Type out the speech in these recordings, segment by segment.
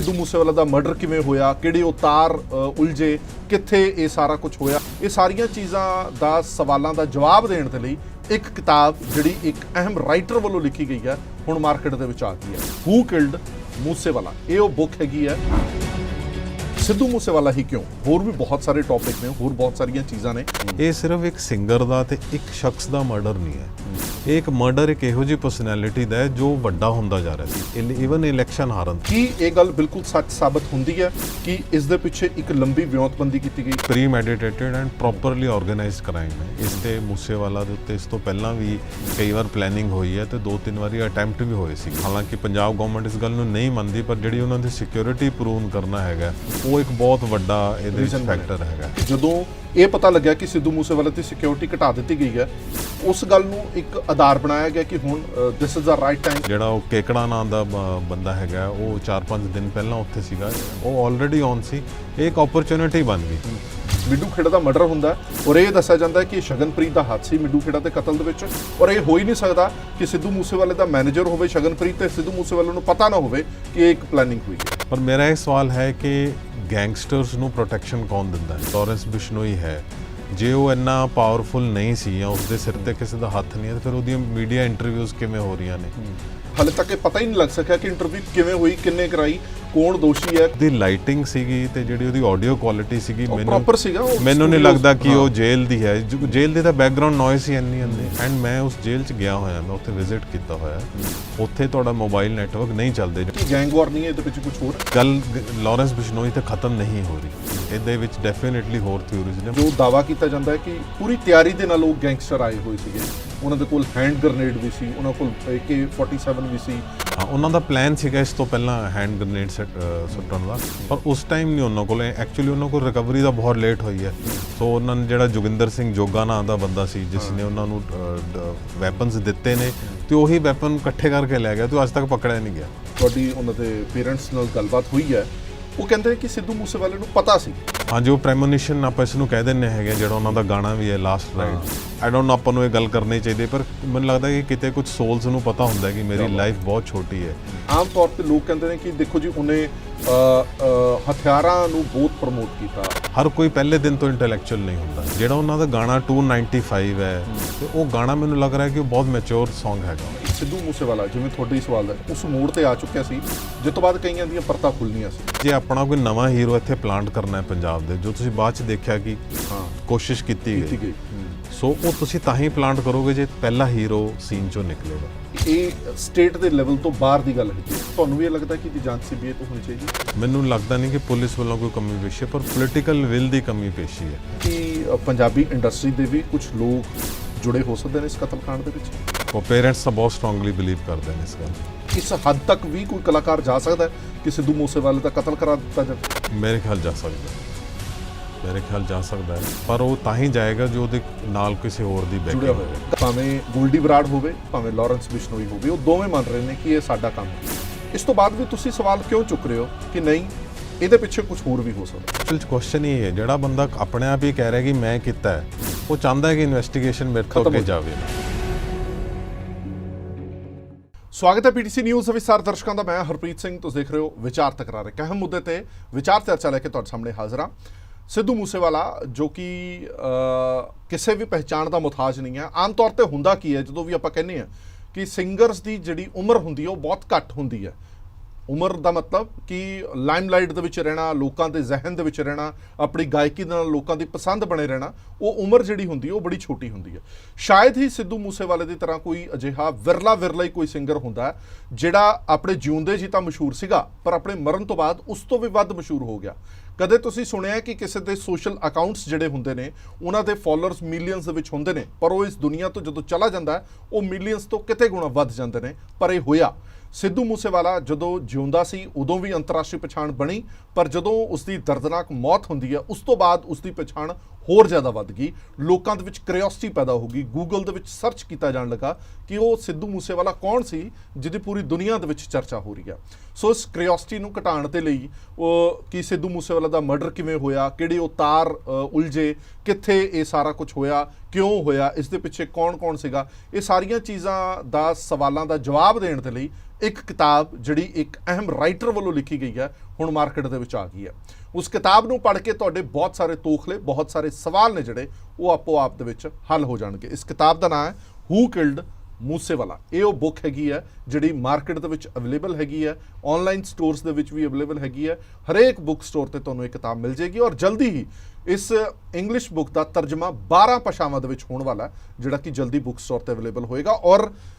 सिद्धू मूसेवाला दा मर्डर किवें होया, किहड़े उतार उलझे, कित्थे ये सारा कुछ होया, ये सारियां चीज़ां दा सवालों का जवाब देने के लिए एक किताब जिहड़ी एक अहम राइटर वालों लिखी गई है हुण मार्केट दे विच आ गई है। हू किल्ड मूसेवाला, ये वो बुक हैगी है। सिद्धू मूसेवाला ही क्यों, होर भी बहुत सारे टॉपिक ने, होर बहुत सारिया चीज़ां ने। ये सिर्फ एक सिंगर का ते एक शख्स का मर्डर नहीं है, एक मर्डर एक इहो जी पर्सनैलिटी का है जो वड्डा होंदा जा रहा है, इवन इलैक्शन हारन की ये गल बिल्कुल सच साबित होंदी है कि इस दे पिछे एक लंबी विਉਂਤਬੰਦੀ की गई। Premeditated and properly organised crime है। इसते मूसेवाला दे उत्ते इस तो पहला भी कई बार प्लैनिंग हुई है तो 2-3 बारी अटैम्प्ट भी होए सी। हालांकि पंजाब गवर्नमेंट इस गल नूं नहीं मनदी, पर जिहड़ी उन्हां दी सिक्योरिटी प्रूव करना हैगा वो एक बहुत वड्डा इहदे विच फैक्टर हैगा। जदों ये पता लग्या कि सिद्धू मूसेवाले की सिक्योरिटी घटा दी गई है, उस गल नूं एक आधार बनाया गया कि हुण this is the right time. ਜਿਹੜਾ ਉਹ ਕੇਕੜਾ ਨਾਂ ਦਾ ਬੰਦਾ ਹੈਗਾ ਉਹ 4-5 ਦਿਨ ਪਹਿਲਾਂ ਉੱਥੇ ਸੀਗਾ, ਉਹ ਆਲਰੇਡੀ ਔਨ ਸੀ, ਇੱਕ ਓਪਰਚੁਨਿਟੀ ਬਣ ਗਈ। ਮਿੱਡੂ ਖੇੜਾ ਦਾ ਮਰਡਰ ਹੁੰਦਾ ਔਰ ਇਹ ਦੱਸਿਆ ਜਾਂਦਾ ਹੈ ਕਿ ਸ਼ਗਨਪ੍ਰੀਤ ਦਾ ਹੱਥ ਸੀ ਮਿੱਡੂ ਖੇੜਾ ਦੇ ਕਤਲ ਦੇ ਵਿੱਚ, ਔਰ ਇਹ ਹੋ ਹੀ ਨਹੀਂ ਸਕਦਾ ਕਿ ਸਿੱਧੂ ਮੂਸੇਵਾਲੇ ਦਾ ਮੈਨੇਜਰ ਹੋਵੇ ਸ਼ਗਨਪ੍ਰੀਤ ਤੇ ਸਿੱਧੂ ਮੂਸੇਵਾਲੇ ਨੂੰ ਪਤਾ ਨਾ ਹੋਵੇ ਕਿ ਇਹ ਇੱਕ ਪਲੈਨਿੰਗ ਹੋਈ ਹੈ। ਪਰ ਮੇਰਾ ਇਹ ਸਵਾਲ ਹੈ ਕਿ ਗੈਂਗਸਟਰਸ ਨੂੰ ਪ੍ਰੋਟੈਕਸ਼ਨ ਕੌਣ ਦਿੰਦਾ ਹੈ? ਲਾਰੈਂਸ ਬਿਸ਼ਨੋਈ ਹੈ, ਜੇ ਉਹ ਇੰਨਾ ਪਾਵਰਫੁਲ ਨਹੀਂ ਸੀ ਜਾਂ ਉਸਦੇ ਸਿਰ ਤੇ ਕਿਸੇ ਦਾ ਹੱਥ ਨਹੀਂ ਹੈ, ਤਾਂ ਫਿਰ ਉਹਦੀਆਂ ਮੀਡੀਆ ਇੰਟਰਵਿਊਜ਼ ਕਿਵੇਂ ਹੋ ਰਹੀਆਂ ਨੇ? ਹਾਲੇ ਤੱਕ ਇਹ ਪਤਾ ਹੀ ਨਹੀਂ ਲੱਗ ਸਕਿਆ ਕਿ ਇੰਟਰਵਿਊ ਕਿਵੇਂ ਹੋਈ, ਕਿੰਨੇ ਕਰਾਈ, ਕੌਣ ਦੋਸ਼ੀ ਹੈ। ਦੀ ਲਾਈਟਿੰਗ ਸੀਗੀ ਤੇ ਜਿਹੜੀ ਉਹਦੀ ਆਡੀਓ ਕੁਆਲਿਟੀ ਸੀਗੀ, ਪ੍ਰੋਪਰ ਸੀਗਾ। ਮੈਨੂੰ ਨਹੀਂ ਲੱਗਦਾ ਕਿ ਉਹ ਜੇਲ੍ਹ ਦੀ ਹੈ। ਜੇਲ੍ਹ ਦੇ ਤਾਂ ਬੈਕਗ੍ਰਾਉਂਡ ਨੋਇਸ ਹੀ ਇੰਨੀ ਹੁੰਦੀ, ਐਂਡ ਮੈਂ ਉਸ ਜੇਲ੍ਹ 'ਚ ਗਿਆ ਹੋਇਆ, ਮੈਂ ਉੱਥੇ ਵਿਜ਼ਿਟ ਕੀਤਾ ਹੋਇਆ। ਉੱਥੇ ਤੁਹਾਡਾ ਮੋਬਾਈਲ ਨੈਟਵਰਕ ਨਹੀਂ ਚੱਲਦੇ। ਗੈਂਗ ਵਾਰ ਨਹੀਂ ਹੈ ਇਹਦੇ ਵਿੱਚ, ਕੁਝ ਹੋਰ ਗੱਲ ਲਾਰੈਂਸ ਬਿਸ਼ਨੋਈ ਤੇ ਖਤਮ ਨਹੀਂ ਹੋ ਰਹੀ, ਇਹਦੇ ਵਿੱਚ ਡੈਫੀਨਿਟਲੀ ਹੋਰ ਥਿਊਰੀਜ਼ ਨੇ। ਜੋ ਦਾਵਾ ਕੀਤਾ ਜਾਂਦਾ ਹੈ ਕਿ ਪੂਰੀ ਤਿਆਰੀ ਦੇ ਨਾਲ ਉਹ ਗੈਂਗਸਟਰ ਆਏ ਹੋਏ ਸੀਗੇ, ਉਹਨਾਂ ਦੇ ਕੋਲ ਹੈਂਡ ਗ੍ਰਨੇਡ ਵੀ ਸੀ, ਉਹਨਾਂ ਕੋਲ AK-47 ਵੀ ਸੀ। ਹਾਂ, ਉਹਨਾਂ ਦਾ ਪਲਾਨ ਸੀਗਾ ਇਸ ਤੋਂ ਪਹਿਲਾਂ ਹੈਂਡ ਗ੍ਰਨੇਡ ਸੁੱਟਣ ਦਾ, ਪਰ ਉਸ ਟਾਈਮ ਨਹੀਂ ਉਹਨਾਂ ਕੋਲ। ਐਕਚੁਅਲੀ ਉਹਨਾਂ ਕੋਲ ਰਿਕਵਰੀ ਦਾ ਬਹੁਤ ਲੇਟ ਹੋਈ ਹੈ। ਸੋ ਉਹਨਾਂ ਨੇ ਜਿਹੜਾ ਜੋਗਿੰਦਰ ਸਿੰਘ ਜੋਗਾ ਨਾਂ ਦਾ ਬੰਦਾ ਸੀ ਜਿਸ ਨੇ ਉਹਨਾਂ ਨੂੰ ਵੈਪਨਸ ਦਿੱਤੇ ਨੇ, ਤੇ ਉਹੀ ਵੈਪਨ ਇਕੱਠੇ ਕਰਕੇ ਲੈ ਗਿਆ, ਤੇ ਅੱਜ ਤੱਕ ਪਕੜਿਆ ਨਹੀਂ ਗਿਆ। ਤੁਹਾਡੀ ਉਹਨਾਂ ਦੇ ਪੇਰੈਂਟਸ ਨਾਲ ਗੱਲਬਾਤ ਹੋਈ ਹੈ, ਉਹ ਕਹਿੰਦੇ ਕਿ ਸਿੱਧੂ ਮੂਸੇਵਾਲੇ ਨੂੰ ਪਤਾ ਸੀ। ਹਾਂਜੀ, ਉਹ ਪ੍ਰੈਮੋਨੀਸ਼ਨ ਆਪਾਂ ਇਸ ਨੂੰ ਕਹਿ ਦਿੰਦੇ ਹੈਗੇ, ਜਿਹੜਾ ਉਹਨਾਂ ਦਾ ਗਾਣਾ ਵੀ ਹੈ last ride. I don't know ਆਪਾਂ ਨੂੰ ਇਹ ਗੱਲ ਕਰਨੀ ਚਾਹੀਦੀ, ਪਰ ਮੈਨੂੰ ਲੱਗਦਾ ਕਿ ਕਿਤੇ ਕੁਝ ਸੋਲਸ ਨੂੰ ਪਤਾ ਹੁੰਦਾ ਕਿ ਮੇਰੀ ਲਾਈਫ ਬਹੁਤ ਛੋਟੀ ਹੈ। ਆਮ ਤੌਰ ਤੇ ਲੋਕ ਕਹਿੰਦੇ ਨੇ ਕਿ ਦੇਖੋ ਜੀ ਉਹਨੇ ਹਥਿਆਰਾਂ ਨੂੰ ਬਹੁਤ ਪ੍ਰਮੋਟ ਕੀਤਾ। ਹਰ ਕੋਈ ਪਹਿਲੇ ਦਿਨ ਤੋਂ ਇੰਟੈਲੈਕਚੁਅਲ ਨਹੀਂ ਹੁੰਦਾ। ਜਿਹੜਾ ਉਹਨਾਂ ਦਾ ਗਾਣਾ 295 ਹੈ, ਤੇ ਉਹ ਗਾਣਾ ਮੈਨੂੰ ਲੱਗ ਰਿਹਾ ਕਿ ਉਹ ਬਹੁਤ ਮੈਚੁਰ ਸੌਂਗ ਹੈਗਾ। ਸਿੱਧੂ ਮੂਸੇਵਾਲਾ ਜਿਵੇਂ ਤੁਹਾਡੇ ਸਵਾਲ ਦਾ ਉਸ ਮੋੜ ਤੇ ਆ ਚੁੱਕਿਆ ਸੀ, ਜਿਸ ਤੋਂ ਬਾਅਦ ਕਈਆਂ ਦੀਆਂ ਪਰਤਾਂ ਖੁੱਲ੍ਹਣੀਆਂ ਸੀ। ਜੇ ਆਪਣਾ ਕੋਈ ਨਵਾਂ ਹੀਰੋ ਇੱਥੇ ਪਲਾਂਟ ਕਰਨਾ ਹੈ ਪੰਜਾਬ ਦੇ, ਜੋ ਤੁਸੀਂ ਬਾਅਦ 'ਚ ਦੇਖਿਆ ਕਿ ਕੋਸ਼ਿਸ਼ ਕੀਤੀ ਗਈ, ਸੋ ਉਹ ਤੁਸੀਂ ਤਾਂ ਹੀ ਪਲਾਂਟ ਕਰੋਗੇ ਜੇ ਪਹਿਲਾ ਹੀਰੋ ਸੀਨ 'ਚੋਂ ਨਿਕਲੇਗਾ। ਇਹ ਸਟੇਟ ਦੇ ਲੈਵਲ ਤੋਂ ਬਾਹਰ ਦੀ ਗੱਲ ਹੈਗੀ। ਤੁਹਾਨੂੰ ਵੀ ਇਹ ਲੱਗਦਾ ਕਿ ਜਾਂਚ CBI ਤੋਂ ਹੋਣੀ ਚਾਹੀਦੀ? ਮੈਨੂੰ ਲੱਗਦਾ ਨਹੀਂ ਕਿ ਪੁਲਿਸ ਵੱਲੋਂ ਕੋਈ ਕਮੀ ਪੇਸ਼ੀ ਹੈ, ਪਰ ਪੋਲੀਟੀਕਲ ਵਿਲ ਦੀ ਕਮੀ ਪੇਸ਼ੀ ਹੈ। ਕਿ ਪੰਜਾਬੀ ਇੰਡਸਟਰੀ ਦੇ ਵੀ ਕੁਝ ਲੋਕ ਜੁੜੇ ਹੋ ਸਕਦੇ ਨੇ ਇਸ ਕਤਲकांड ਦੇ ਵਿੱਚ? ਉਹ ਪੇਰੈਂਟਸ ਤਾਂ ਬਹੁਤ ਸਟਰੋਂਗਲੀ ਬਿਲੀਵ ਕਰਦੇ ਨੇ ਇਸ ਗੱਲ। ਇਸ ਹੱਦ ਤੱਕ ਵੀ ਕੋਈ ਕਲਾਕਾਰ ਜਾ ਸਕਦਾ ਹੈ ਕਿ ਸਿੱਧੂ ਮੂਸੇਵਾਲੇ ਦਾ ਕਤਲ ਕਰਾ ਦਿੱਤਾ ਜਾਵੇ? ਮੇਰੇ ਖਿਆਲ ਜਾ ਸਕਦਾ, ਮੇਰੇ ਖਿਆਲ ਜਾ ਸਕਦਾ ਹੈ, ਪਰ ਉਹ ਤਾਂ ਹੀ ਜਾਏਗਾ ਜੋ ਉਹਦੇ ਨਾਲ ਕਿਸੇ ਹੋਰ ਦੀ ਬੈਕਿੰਗ ਹੋਵੇ। ਭਾਵੇਂ ਗੋਲਡੀ ਬਰਾੜ ਹੋਵੇ, ਭਾਵੇਂ ਲਾਰੈਂਸ ਬਿਸ਼ਨੋਈ ਹੋਵੇ, ਉਹ ਦੋਵੇਂ ਮੰਨ ਰਹੇ ਨੇ ਕਿ ਇਹ ਸਾਡਾ ਕੰਮ ਹੈ। ਇਸ ਤੋਂ ਬਾਅਦ ਵੀ ਤੁਸੀਂ ਸਵਾਲ ਕਿਉਂ ਚੁੱਕ ਰਹੇ ਹੋ ਕਿ ਨਹੀਂ ਇਹਦੇ ਪਿੱਛੇ ਕੁਝ ਹੋਰ ਵੀ ਹੋ ਸਕਦਾ? ਅਸਲ 'ਚ ਕੁਐਸਚਨ ਇਹ ਹੈ, ਜਿਹੜਾ ਬੰਦਾ ਆਪਣੇ ਆਪ ਹੀ ਕਹਿ ਰਿਹਾ ਕਿ ਮੈਂ ਕੀਤਾ ਹੈ, ਉਹ ਚਾਹੁੰਦਾ ਹੈ ਕਿ ਇਨਵੈਸਟੀਗੇਸ਼ਨ ਮੇਰੇ ਤੋਂ ਅੱਗੇ ਜਾਵੇ। ਸਵਾਗਤ ਹੈ PTC ਨਿਊਜ਼ ਵਿਚਾਰ ਦਰਸ਼ਕਾਂ ਦਾ। ਮੈਂ ਹਰਪ੍ਰੀਤ ਸਿੰਘ, ਤੁਸੀਂ ਦੇਖ ਰਹੇ ਹੋ ਵਿਚਾਰ ਤਕਰਾਰ। ਇੱਕ ਅਹਿਮ ਮੁੱਦੇ ਤੇ ਵਿਚਾਰ ਚਰਚਾ ਲੈ ਕੇ ਤੁਹਾਡੇ ਸਾਹਮਣੇ ਹਾਜ਼ਰ ਹਾਂ। ਸਿੱਧੂ ਮੂਸੇਵਾਲਾ ਜੋ ਕਿ ਕਿਸੇ ਵੀ ਪਹਿਚਾਣ ਦਾ ਮੁਹਤਾਜ ਨਹੀਂ ਹੈ। ਆਮ ਤੌਰ ਤੇ ਹੁੰਦਾ ਕੀ ਹੈ, ਜਦੋਂ ਵੀ ਆਪਾਂ ਕਹਿੰਦੇ ਹਾਂ ਕਿ ਸਿੰਗਰਸ ਦੀ ਜਿਹੜੀ ਉਮਰ ਹੁੰਦੀ ਹੈ ਉਹ ਬਹੁਤ ਘੱਟ ਹੁੰਦੀ ਹੈ। ਉਮਰ ਦਾ ਮਤਲਬ ਕਿ ਲਾਈਮਲਾਈਟ ਦੇ ਵਿੱਚ ਰਹਿਣਾ, ਲੋਕਾਂ ਦੇ ਜ਼ਿਹਨ ਦੇ ਵਿੱਚ ਰਹਿਣਾ, ਆਪਣੀ ਗਾਇਕੀ ਦੇ ਨਾਲ ਲੋਕਾਂ ਦੀ ਪਸੰਦ ਬਣੇ ਰਹਿਣਾ, ਉਹ ਉਮਰ ਜਿਹੜੀ ਹੁੰਦੀ ਹੈ ਉਹ ਬੜੀ ਛੋਟੀ ਹੁੰਦੀ ਹੈ। ਸ਼ਾਇਦ ਹੀ ਸਿੱਧੂ ਮੂਸੇਵਾਲੇ ਦੀ ਤਰ੍ਹਾਂ ਕੋਈ ਅਜਿਹਾ ਵਿਰਲਾ ਹੀ ਕੋਈ ਸਿੰਗਰ ਹੁੰਦਾ ਜਿਹੜਾ ਆਪਣੇ ਜਿਉਂਦੇ ਜੀ ਤਾਂ ਮਸ਼ਹੂਰ ਸੀਗਾ, ਪਰ ਆਪਣੇ ਮਰਨ ਤੋਂ ਬਾਅਦ ਉਸ ਤੋਂ ਵੀ ਵੱਧ ਮਸ਼ਹੂਰ ਹੋ ਗਿਆ। ਕਦੇ ਤੁਸੀਂ ਸੁਣਿਆ ਕਿ ਕਿਸੇ ਦੇ ਸੋਸ਼ਲ ਅਕਾਊਂਟਸ ਜਿਹੜੇ ਹੁੰਦੇ ਨੇ ਉਹਨਾਂ ਦੇ ਫੋਲੋਅਰਸ ਮਿਲੀਅਨਸ ਦੇ ਵਿੱਚ ਹੁੰਦੇ ਨੇ, ਪਰ ਉਹ ਇਸ ਦੁਨੀਆ ਤੋਂ ਜਦੋਂ ਚਲਾ ਜਾਂਦਾ ਉਹ ਮਿਲੀਅਨਸ ਤੋਂ ਕਿਤੇ ਗੁਣਾ ਵੱਧ ਜਾਂਦੇ ਨੇ। ਪਰ ਇਹ ਹੋਇਆ ਸਿੱਧੂ ਮੂਸੇਵਾਲਾ ਜਦੋਂ ਜਿਉਂਦਾ ਸੀ ਉਦੋਂ ਵੀ ਅੰਤਰਰਾਸ਼ਟਰੀ ਪਛਾਣ ਬਣੀ, ਪਰ ਜਦੋਂ ਉਸਦੀ ਦਰਦਨਾਕ ਮੌਤ ਹੁੰਦੀ ਹੈ ਉਸ ਤੋਂ ਬਾਅਦ ਉਸਦੀ ਪਛਾਣ ਹੋਰ ਜ਼ਿਆਦਾ ਵੱਧ ਗਈ। ਲੋਕਾਂ ਦੇ ਵਿੱਚ ਕਰਿਓਸਿਟੀ ਪੈਦਾ ਹੋ ਗਈ, ਗੂਗਲ ਦੇ ਵਿੱਚ ਸਰਚ ਕੀਤਾ ਜਾਣ ਲੱਗਾ ਕਿ ਉਹ ਸਿੱਧੂ ਮੂਸੇਵਾਲਾ ਕੌਣ ਸੀ ਜਿਹਦੀ ਪੂਰੀ ਦੁਨੀਆ ਦੇ ਵਿੱਚ ਚਰਚਾ ਹੋ ਰਹੀ ਹੈ। ਸੋ ਇਸ ਕਰਿਓਸਿਟੀ ਨੂੰ ਘਟਾਉਣ ਦੇ ਲਈ ਉਹ ਕਿ ਸਿੱਧੂ ਮੂਸੇਵਾਲਾ ਦਾ ਮਰਡਰ ਕਿਵੇਂ ਹੋਇਆ, ਕਿਹੜੇ ਉਤਾਰ ਉਲਝੇ, ਕਿੱਥੇ ਇਹ ਸਾਰਾ ਕੁਝ ਹੋਇਆ, ਕਿਉਂ ਹੋਇਆ, ਇਸ ਦੇ ਪਿੱਛੇ ਕੌਣ ਸੀਗਾ, ਇਹ ਸਾਰੀਆਂ ਚੀਜ਼ਾਂ ਦਾ ਸਵਾਲਾਂ ਦਾ ਜਵਾਬ ਦੇਣ ਦੇ ਲਈ ਇੱਕ ਕਿਤਾਬ ਜਿਹੜੀ ਇੱਕ ਅਹਿਮ ਰਾਈਟਰ ਵੱਲੋਂ ਲਿਖੀ ਗਈ ਹੈ ਹੁਣ ਮਾਰਕੀਟ ਦੇ ਵਿੱਚ ਆ ਗਈ ਹੈ। ਉਸ ਕਿਤਾਬ ਨੂੰ ਪੜ੍ਹ ਕੇ ਤੁਹਾਡੇ ਬਹੁਤ ਸਾਰੇ ਤੋਖਲੇ, ਬਹੁਤ ਸਾਰੇ ਸਵਾਲ ਨੇ ਜਿਹੜੇ ਉਹ ਆਪੋ ਆਪ ਦੇ ਵਿੱਚ ਹੱਲ ਹੋ ਜਾਣਗੇ। ਇਸ ਕਿਤਾਬ ਦਾ ਨਾਮ ਹੈ ਹੂ ਕਿਲਡ ਮੂਸੇਵਾਲਾ। ਇਹ ਉਹ ਬੁੱਕ ਹੈਗੀ ਹੈ ਜਿਹੜੀ ਮਾਰਕੀਟ ਦੇ ਵਿੱਚ ਅਵੇਲੇਬਲ ਹੈਗੀ ਹੈ, ਆਨਲਾਈਨ ਸਟੋਰਸ ਦੇ ਵਿੱਚ ਵੀ ਅਵੇਲੇਬਲ ਹੈਗੀ ਹੈ। ਹਰੇਕ ਬੁੱਕ ਸਟੋਰ ਤੇ ਤੁਹਾਨੂੰ ਇਹ ਕਿਤਾਬ ਮਿਲ ਜਾਏਗੀ ਔਰ ਜਲਦੀ ਹੀ ਇਸ ਇੰਗਲਿਸ਼ ਬੁੱਕ ਦਾ ਤਰਜਮਾ 12 ਭਾਸ਼ਾਵਾਂ ਦੇ ਵਿੱਚ ਹੋਣ ਵਾਲਾ ਹੈ, ਜਿਹੜਾ ਕਿ ਜਲਦੀ ਬੁੱਕ ਸਟੋਰ ਤੇ ਅਵੇਲੇਬਲ ਹੋਏਗਾ। ਔਰ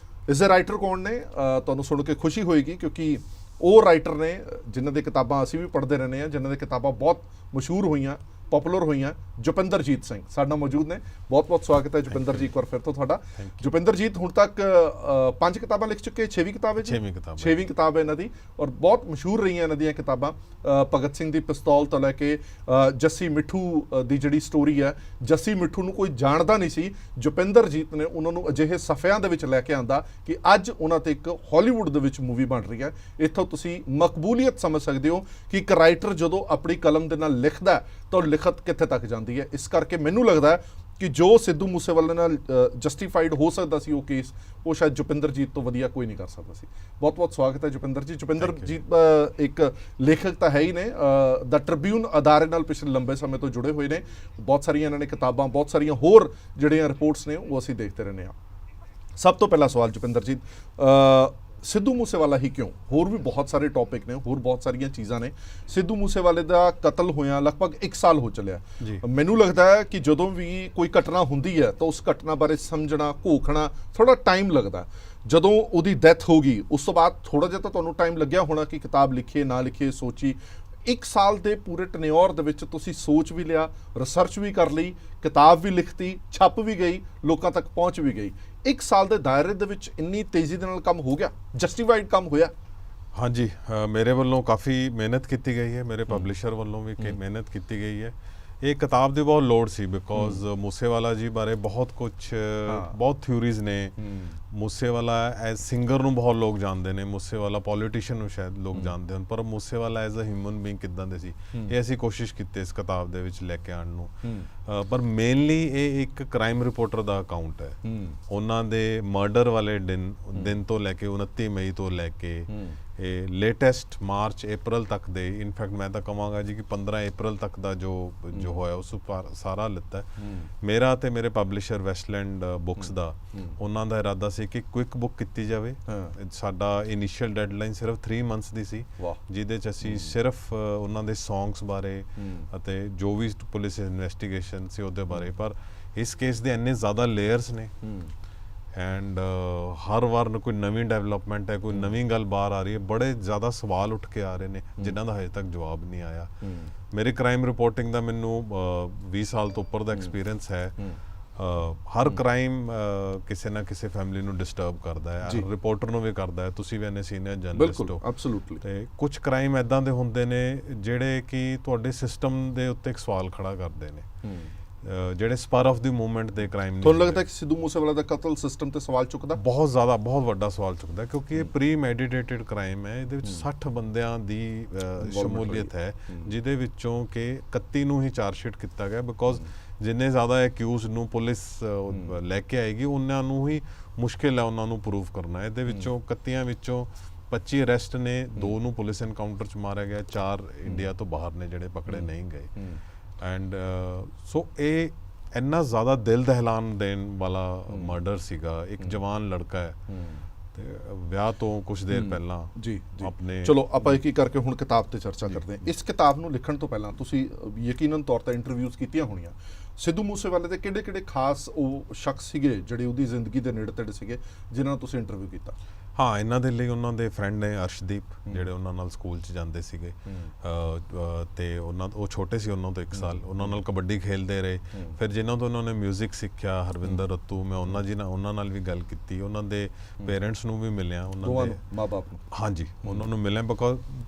ਇਸ ਦੇ ਰਾਈਟਰ ਕੌਣ ਨੇ, ਤੁਹਾਨੂੰ ਸੁਣ ਕੇ ਖੁਸ਼ੀ ਹੋਏਗੀ, ਕਿਉਂਕਿ ਉਹ ਰਾਈਟਰ ਨੇ ਜਿਨ੍ਹਾਂ ਦੀ ਕਿਤਾਬਾਂ ਅਸੀਂ ਵੀ ਪੜ੍ਹਦੇ ਰਹਿੰਦੇ ਹਾਂ, ਜਿਨ੍ਹਾਂ ਦੀ ਕਿਤਾਬਾਂ ਬਹੁਤ ਮਸ਼ਹੂਰ ਹੋਈਆਂ, ਪਪੂਲਰ ਹੋਈਆਂ। ਜੁਪਿੰਦਰਜੀਤ ਸਿੰਘ ਸਾਡੇ ਨਾਲ ਮੌਜੂਦ ਨੇ। ਬਹੁਤ ਬਹੁਤ ਸਵਾਗਤ ਹੈ ਜੁਪਿੰਦਰ ਜੀ, ਇੱਕ ਵਾਰ ਫਿਰ ਤੋਂ ਤੁਹਾਡਾ। ਜੁਪਿੰਦਰਜੀਤ ਹੁਣ ਤੱਕ 5 ਕਿਤਾਬਾਂ ਲਿਖ ਚੁੱਕੇ, 6ਵੀਂ ਕਿਤਾਬ ਹੈ ਜੀ? 6ਵੀਂ ਕਿਤਾਬ ਹੈ ਇਹਨਾਂ ਦੀ ਔਰ ਬਹੁਤ ਮਸ਼ਹੂਰ ਰਹੀਆਂ ਇਹਨਾਂ ਦੀਆਂ ਕਿਤਾਬਾਂ। ਭਗਤ ਸਿੰਘ ਦੀ ਪਿਸਤੌਲ ਤੋਂ ਲੈ ਕੇ ਜੱਸੀ ਮਿੱਠੂ ਦੀ ਜਿਹੜੀ ਸਟੋਰੀ ਹੈ, ਜੱਸੀ ਮਿੱਠੂ ਨੂੰ ਕੋਈ ਜਾਣਦਾ ਨਹੀਂ ਸੀ, ਜੁਪਿੰਦਰਜੀਤ ਨੇ ਉਹਨਾਂ ਨੂੰ ਅਜਿਹੇ ਸਫ਼ਿਆਂ ਦੇ ਵਿੱਚ ਲੈ ਕੇ ਆਂਦਾ ਕਿ ਅੱਜ ਉਹਨਾਂ ਤੇ ਇੱਕ ਹਾਲੀਵੁੱਡ ਦੇ ਵਿੱਚ ਮੂਵੀ ਬਣ ਰਹੀ ਹੈ। ਇੱਥੋਂ ਤੁਸੀਂ ਮਕਬੂਲੀਅਤ ਸਮਝ ਸਕਦੇ ਹੋ ਕਿ ਇੱਕ ਰਾਈਟਰ ਜਦੋਂ ਆਪਣੀ ਕਲਮ ਦੇ ਨਾਲ ਲਿਖਦਾ ਤਾਂ ਲਿਖਤ ਕਿੱਥੇ ਤੱਕ ਜਾਂਦੀ ਹੈ। ਇਸ ਕਰਕੇ ਮੈਨੂੰ ਲੱਗਦਾ ਹੈ ਕਿ ਜੋ ਸਿੱਧੂ ਮੂਸੇਵਾਲੇ ਨਾਲ ਜਸਟੀਫਾਈਡ ਹੋ ਸਕਦਾ ਸੀ ਉਹ ਕੇਸ, ਉਹ ਸ਼ਾਇਦ ਜੁਪਿੰਦਰਜੀਤ ਤੋਂ ਵਧੀਆ ਕੋਈ ਨਹੀਂ ਕਰ ਸਕਦਾ ਸੀ। ਬਹੁਤ ਬਹੁਤ ਸਵਾਗਤ ਹੈ ਜੁਪਿੰਦਰ ਜੀ। ਜੁਪਿੰਦਰਜੀਤ ਇੱਕ ਲੇਖਕ ਤਾਂ ਹੈ ਹੀ ਨੇ, ਦਾ ਟ੍ਰਿਬਿਊਨ ਅਦਾਰੇ ਨਾਲ ਪਿਛਲੇ ਲੰਬੇ ਸਮੇਂ ਤੋਂ ਜੁੜੇ ਹੋਏ ਨੇ। ਬਹੁਤ ਸਾਰੀਆਂ ਇਹਨਾਂ ਨੇ ਕਿਤਾਬਾਂ, ਬਹੁਤ ਸਾਰੀਆਂ ਹੋਰ ਜਿਹੜੀਆਂ ਰਿਪੋਰਟਸ ਨੇ ਉਹ ਅਸੀਂ ਦੇਖਦੇ ਰਹਿੰਦੇ ਹਾਂ। ਸਭ ਤੋਂ ਪਹਿਲਾ ਸਵਾਲ ਜੁਪਿੰਦਰਜੀਤ, ਸਿੱਧੂ ਮੂਸੇਵਾਲਾ ਹੀ ਕਿਉਂ? ਹੋਰ ਵੀ ਬਹੁਤ ਸਾਰੇ ਟੌਪਿਕ ਨੇ, ਹੋਰ ਬਹੁਤ ਸਾਰੀਆਂ ਚੀਜ਼ਾਂ ਨੇ। ਸਿੱਧੂ ਮੂਸੇਵਾਲੇ ਦਾ ਕਤਲ ਹੋਇਆ ਲਗਭਗ 1 ਸਾਲ ਹੋ ਚੱਲਿਆ। ਮੈਨੂੰ ਲੱਗਦਾ ਹੈ ਕਿ ਜਦੋਂ ਵੀ ਕੋਈ ਘਟਨਾ ਹੁੰਦੀ ਹੈ ਤਾਂ ਉਸ ਘਟਨਾ ਬਾਰੇ ਸਮਝਣਾ, ਘੋਖਣਾ ਥੋੜਾ ਟਾਈਮ ਲੱਗਦਾ। ਜਦੋਂ ਉਹਦੀ ਡੈਥ ਹੋ ਗਈ ਉਸ ਤੋਂ ਬਾਅਦ ਥੋੜਾ ਜਿਹਾ ਤਾਂ ਤੁਹਾਨੂੰ ਟਾਈਮ ਲੱਗਿਆ ਹੋਣਾ ਕਿ ਕਿਤਾਬ ਲਿਖੀਏ ਨਾ ਲਿਖੀਏ, ਸੋਚੀ। 1 ਸਾਲ ਦੇ ਪੂਰੇ ਟਨਿਓਰ ਦੇ ਵਿੱਚ ਤੁਸੀਂ ਸੋਚ ਵੀ ਲਿਆ, ਰਿਸਰਚ ਵੀ ਕਰ ਲਈ, ਕਿਤਾਬ ਵੀ ਲਿਖਤੀ, ਛਪ ਵੀ ਗਈ, ਲੋਕਾਂ ਤੱਕ ਪਹੁੰਚ ਵੀ ਗਈ। 1 ਸਾਲ ਦੇ ਦਾਇਰੇ ਦੇ ਵਿੱਚ ਇੰਨੀ ਤੇਜ਼ੀ ਦੇ ਨਾਲ ਕੰਮ ਹੋ ਗਿਆ, ਜਸਟੀਫਾਈਡ ਕੰਮ ਹੋਇਆ? ਹਾਂਜੀ, ਮੇਰੇ ਵੱਲੋਂ ਕਾਫੀ ਮਿਹਨਤ ਕੀਤੀ ਗਈ ਹੈ, ਮੇਰੇ ਪਬਲਿਸ਼ਰ ਵੱਲੋਂ ਵੀ ਮਿਹਨਤ ਕੀਤੀ ਗਈ ਹੈ। ਇਹ ਕਿਤਾਬ ਦੀ ਬਹੁਤ ਲੋੜ ਸੀ ਬਿਕੋਜ਼ ਮੂਸੇਵਾਲਾ ਜੀ ਬਾਰੇ ਬਹੁਤ ਕੁਝ, ਬਹੁਤ ਥਿਊਰੀਜ਼ ਨੇ। ਮੂਸੇਵਾਲਾ ਐਜ਼ ਸਿੰਗਰ ਨੂੰ ਬਹੁਤ ਲੋਕ ਜਾਣਦੇ ਨੇ, ਮੂਸੇਵਾਲਾ ਪੋਲੀਟੀਸ਼ੀਅਨ ਨੂੰ ਸ਼ਾਇਦ ਲੋਕ ਜਾਣਦੇ ਹਨ, ਪਰ Moosewala as a human being ਕਿੱਦਾਂ ਦੇ ਸੀ, ਇਹ ਅਸੀਂ ਕੋਸ਼ਿਸ਼ ਕੀਤੀ ਇਸ ਕਿਤਾਬ ਦੇ ਵਿੱਚ ਲੈ ਕੇ ਆਉਣ ਨੂੰ। ਪਰ ਮੇਨਲੀ ਇਹ ਇੱਕ ਕ੍ਰਾਈਮ ਰਿਪੋਰਟਰ ਦਾ ਅਕਾਊਂਟ ਹੈ। ਉਹਨਾਂ ਦੇ ਮਰਡਰ ਵਾਲੇ ਦਿਨ ਤੋਂ ਲੈ ਕੇ 29 ਮਈ ਤੋਂ ਲੈ ਕੇ ਇਹ ਲੇਟੈਸਟ ਮਾਰਚ ਅਪ੍ਰੈਲ ਤੱਕ ਦੇ, ਇਨਫੈਕਟ ਮੈਂ ਤਾਂ ਕਹਾਂਗਾ ਜੀ ਕਿ 15 ਅਪ੍ਰੈਲ ਤੱਕ ਦਾ ਜੋ ਹੋਇਆ ਉਸ ਸਾਰਾ ਲਿੱਤਾ। ਮੇਰਾ ਤੇ ਮੇਰੇ ਪਬਲਿਸ਼ਰ ਵੈਸਟਲੈਂਡ ਬੁੱਕਸ ਦਾ, ਉਹਨਾਂ ਦਾ ਇਰਾਦਾ ਸੀ ਕਿ ਕੁਇਕ ਬੁੱਕ ਕੀਤੀ ਜਾਵੇ। ਸਾਡਾ ਇਨੀਸ਼ੀਅਲ ਡੈਡਲਾਈਨ ਸਿਰਫ 3 ਮੰਥਸ ਦੀ ਸੀ, ਜਿਹਦੇ 'ਚ ਅਸੀਂ ਸਿਰਫ ਉਹਨਾਂ ਦੇ ਸੌਂਗਸ ਬਾਰੇ ਅਤੇ ਜੋ ਵੀ ਪੁਲਿਸ ਇਨਵੈਸਟੀਗੇਸ਼ਨ ਸੀ ਉਹਦੇ ਬਾਰੇ। ਪਰ ਇਸ ਕੇਸ ਦੇ ਇੰਨੇ ਜ਼ਿਆਦਾ ਲੇਅਰਸ ਨੇ ਐਂਡ ਹਰ ਵਾਰ ਕੋਈ ਨਵੀਂ ਡਿਵੈਲਪਮੈਂਟ ਹੈ, ਕੋਈ ਨਵੀਂ ਗੱਲ ਬਾਹਰ ਆ ਰਹੀ ਹੈ, ਬੜੇ ਜ਼ਿਆਦਾ ਸਵਾਲ ਉੱਠ ਕੇ ਆ ਰਹੇ ਨੇ ਜਿਨ੍ਹਾਂ ਦਾ ਹਜੇ ਤੱਕ ਜਵਾਬ ਨਹੀਂ ਆਇਆ। ਮੇਰੇ ਕ੍ਰਾਈਮ ਰਿਪੋਰਟਿੰਗ ਦਾ ਮੈਨੂੰ 20 ਸਾਲ ਤੋਂ ਉੱਪਰ ਦਾ ਐਕਸਪੀਰੀਅੰਸ ਹੈ। ਹਰ ਕ੍ਰਾਈਮ ਕਿਸੇ ਨਾ ਕਿਸੇ ਫੈਮਿਲੀ ਨੂੰ ਡਿਸਟਰਬ ਕਰਦਾ ਹੈ, ਰਿਪੋਰਟਰ ਨੂੰ ਵੀ ਕਰਦਾ ਹੈ, ਤੁਸੀਂ ਵੀ ਇੰਨੇ ਸੀਨੀਅਰ ਜਰਨਲਿਸਟ ਹੋ। ਐਬਸੋਲੂਟਲੀ। ਤੇ ਕੁਝ ਕ੍ਰਾਈਮ ਐਦਾਂ ਦੇ ਹੁੰਦੇ ਨੇ ਜਿਹੜੇ ਕਿ ਤੁਹਾਡੇ ਸਿਸਟਮ ਦੇ ਉੱਤੇ ਇੱਕ ਸਵਾਲ ਖੜਾ ਕਰਦੇ ਨੇ, ਜਿਹੜੇ ਸਪਰ ਆਫ ਦੀ ਮੂਵਮੈਂਟ ਦੇ ਕ੍ਰਾਈਮ ਨੇ। ਤੁਹਾਨੂੰ ਲੱਗਦਾ ਕਿ ਸਿੱਧੂ ਮੂਸੇਵਾਲਾ ਦਾ ਕਤਲ ਸਿਸਟਮ ਤੇ ਸਵਾਲ ਚੁੱਕਦਾ? ਬਹੁਤ ਜ਼ਿਆਦਾ, ਬਹੁਤ ਵੱਡਾ ਸਵਾਲ ਚੁੱਕਦਾ, ਕਿਉਂਕਿ ਇਹ ਪ੍ਰੀ ਮੈਡੀਟੇਟਿਡ ਕ੍ਰਾਈਮ ਹੈ। ਇਹਦੇ ਵਿੱਚ 60 ਬੰਦਿਆਂ ਦੀ ਸ਼ਮੂਲੀਅਤ ਹੈ, ਜਿਹਦੇ ਵਿੱਚੋਂ ਕਿ 31 ਨੂੰ ਹੀ ਚਾਰਜਸ਼ੀਟ ਕੀਤਾ ਗਿਆ। ਬਿਕੋਜ਼ ਜਿੰਨੇ ਜ਼ਿਆਦਾ ਐਕਿਊਜ਼ ਨੂੰ ਪੁਲਿਸ ਲੈ ਕੇ ਆਏਗੀ ਉਹਨਾਂ ਨੂੰ ਹੀ ਮੁਸ਼ਕਿਲ ਹੈ ਉਹਨਾਂ ਨੂੰ ਪ੍ਰੂਵ ਕਰਨਾ। ਇਹਦੇ ਵਿੱਚੋਂ 31 ਵਿੱਚੋਂ 25 ਅਰੈਸਟ ਨੇ, 2 ਨੂੰ ਪੁਲਿਸ ਐਨਕਾਊਂਟਰ 'ਚ ਮਾਰਿਆ ਗਿਆ, 4 ਇੰਡੀਆ ਤੋਂ ਬਾਹਰ ਨੇ ਜਿਹੜੇ ਪਕੜੇ ਨਹੀਂ ਗਏ। ਐਂਡ ਸੋ ਇਹ ਇੰਨਾ ਜ਼ਿਆਦਾ ਦਿਲ ਦਹਿਲਾਨ ਦੇਣ ਵਾਲਾ ਮਰਡਰ ਸੀਗਾ। ਇੱਕ ਜਵਾਨ ਲੜਕਾ ਹੈ ਤੇ ਵਿਆਹ ਤੋਂ ਕੁਝ ਦੇਰ ਪਹਿਲਾਂ ਜੀ ਆਪਣੇ। ਚਲੋ ਆਪਾਂ ਇੱਕ ਕਰਕੇ ਹੁਣ ਕਿਤਾਬ ਤੇ ਚਰਚਾ ਕਰਦੇ ਹਾਂ। ਇਸ ਕਿਤਾਬ ਨੂੰ ਲਿਖਣ ਤੋਂ ਪਹਿਲਾਂ ਤੁਸੀਂ ਯਕੀਨਨ ਤੌਰ ਤੇ ਇੰਟਰਵਿਊਜ਼ ਕੀਤੀਆਂ ਹੋਣੀਆਂ। ਸਿੱਧੂ ਮੂਸੇਵਾਲੇ ਦੇ ਕਿਹੜੇ ਖਾਸ ਉਹ ਸ਼ਖਸ ਸੀਗੇ ਜਿਹੜੇ ਉਹਦੀ ਜ਼ਿੰਦਗੀ ਦੇ ਨੇੜੇ ਤੇੜੇ ਸੀਗੇ ਜਿਨ੍ਹਾਂ ਨੂੰ ਤੁਸੀਂ ਇੰਟਰਵਿਊ ਕੀਤਾ? ਹਾਂ, ਇਹਨਾਂ ਦੇ ਲਈ ਉਹਨਾਂ ਦੇ ਫਰੈਂਡ ਨੇ ਅਰਸ਼ਦੀਪ, ਜਿਹੜੇ ਉਹਨਾਂ ਨਾਲ ਸਕੂਲ 'ਚ ਜਾਂਦੇ ਸੀਗੇ ਤੇ ਉਹ ਛੋਟੇ ਸੀ ਉਹਨਾਂ ਤੋਂ 1 ਸਾਲ, ਉਹਨਾਂ ਨਾਲ ਕਬੱਡੀ ਖੇਲਦੇ ਰਹੇ। ਫਿਰ ਜਿਨ੍ਹਾਂ ਤੋਂ ਉਹਨਾਂ ਨੇ ਮਿਊਜ਼ਿਕ ਸਿੱਖਿਆ, ਹਰਵਿੰਦਰ ਰੱਤੂ, ਮੈਂ ਉਹਨਾਂ ਨਾਲ ਵੀ ਗੱਲ ਕੀਤੀ। ਉਹਨਾਂ ਦੇ ਪੇਰੈਂਟਸ ਨੂੰ ਵੀ ਮਿਲਿਆ, ਉਹਨਾਂ ਦੇ ਮਾਂ-ਬਾਪ ਨੂੰ। ਹਾਂਜੀ, ਉਹਨਾਂ ਨੂੰ ਮਿਲਿਆ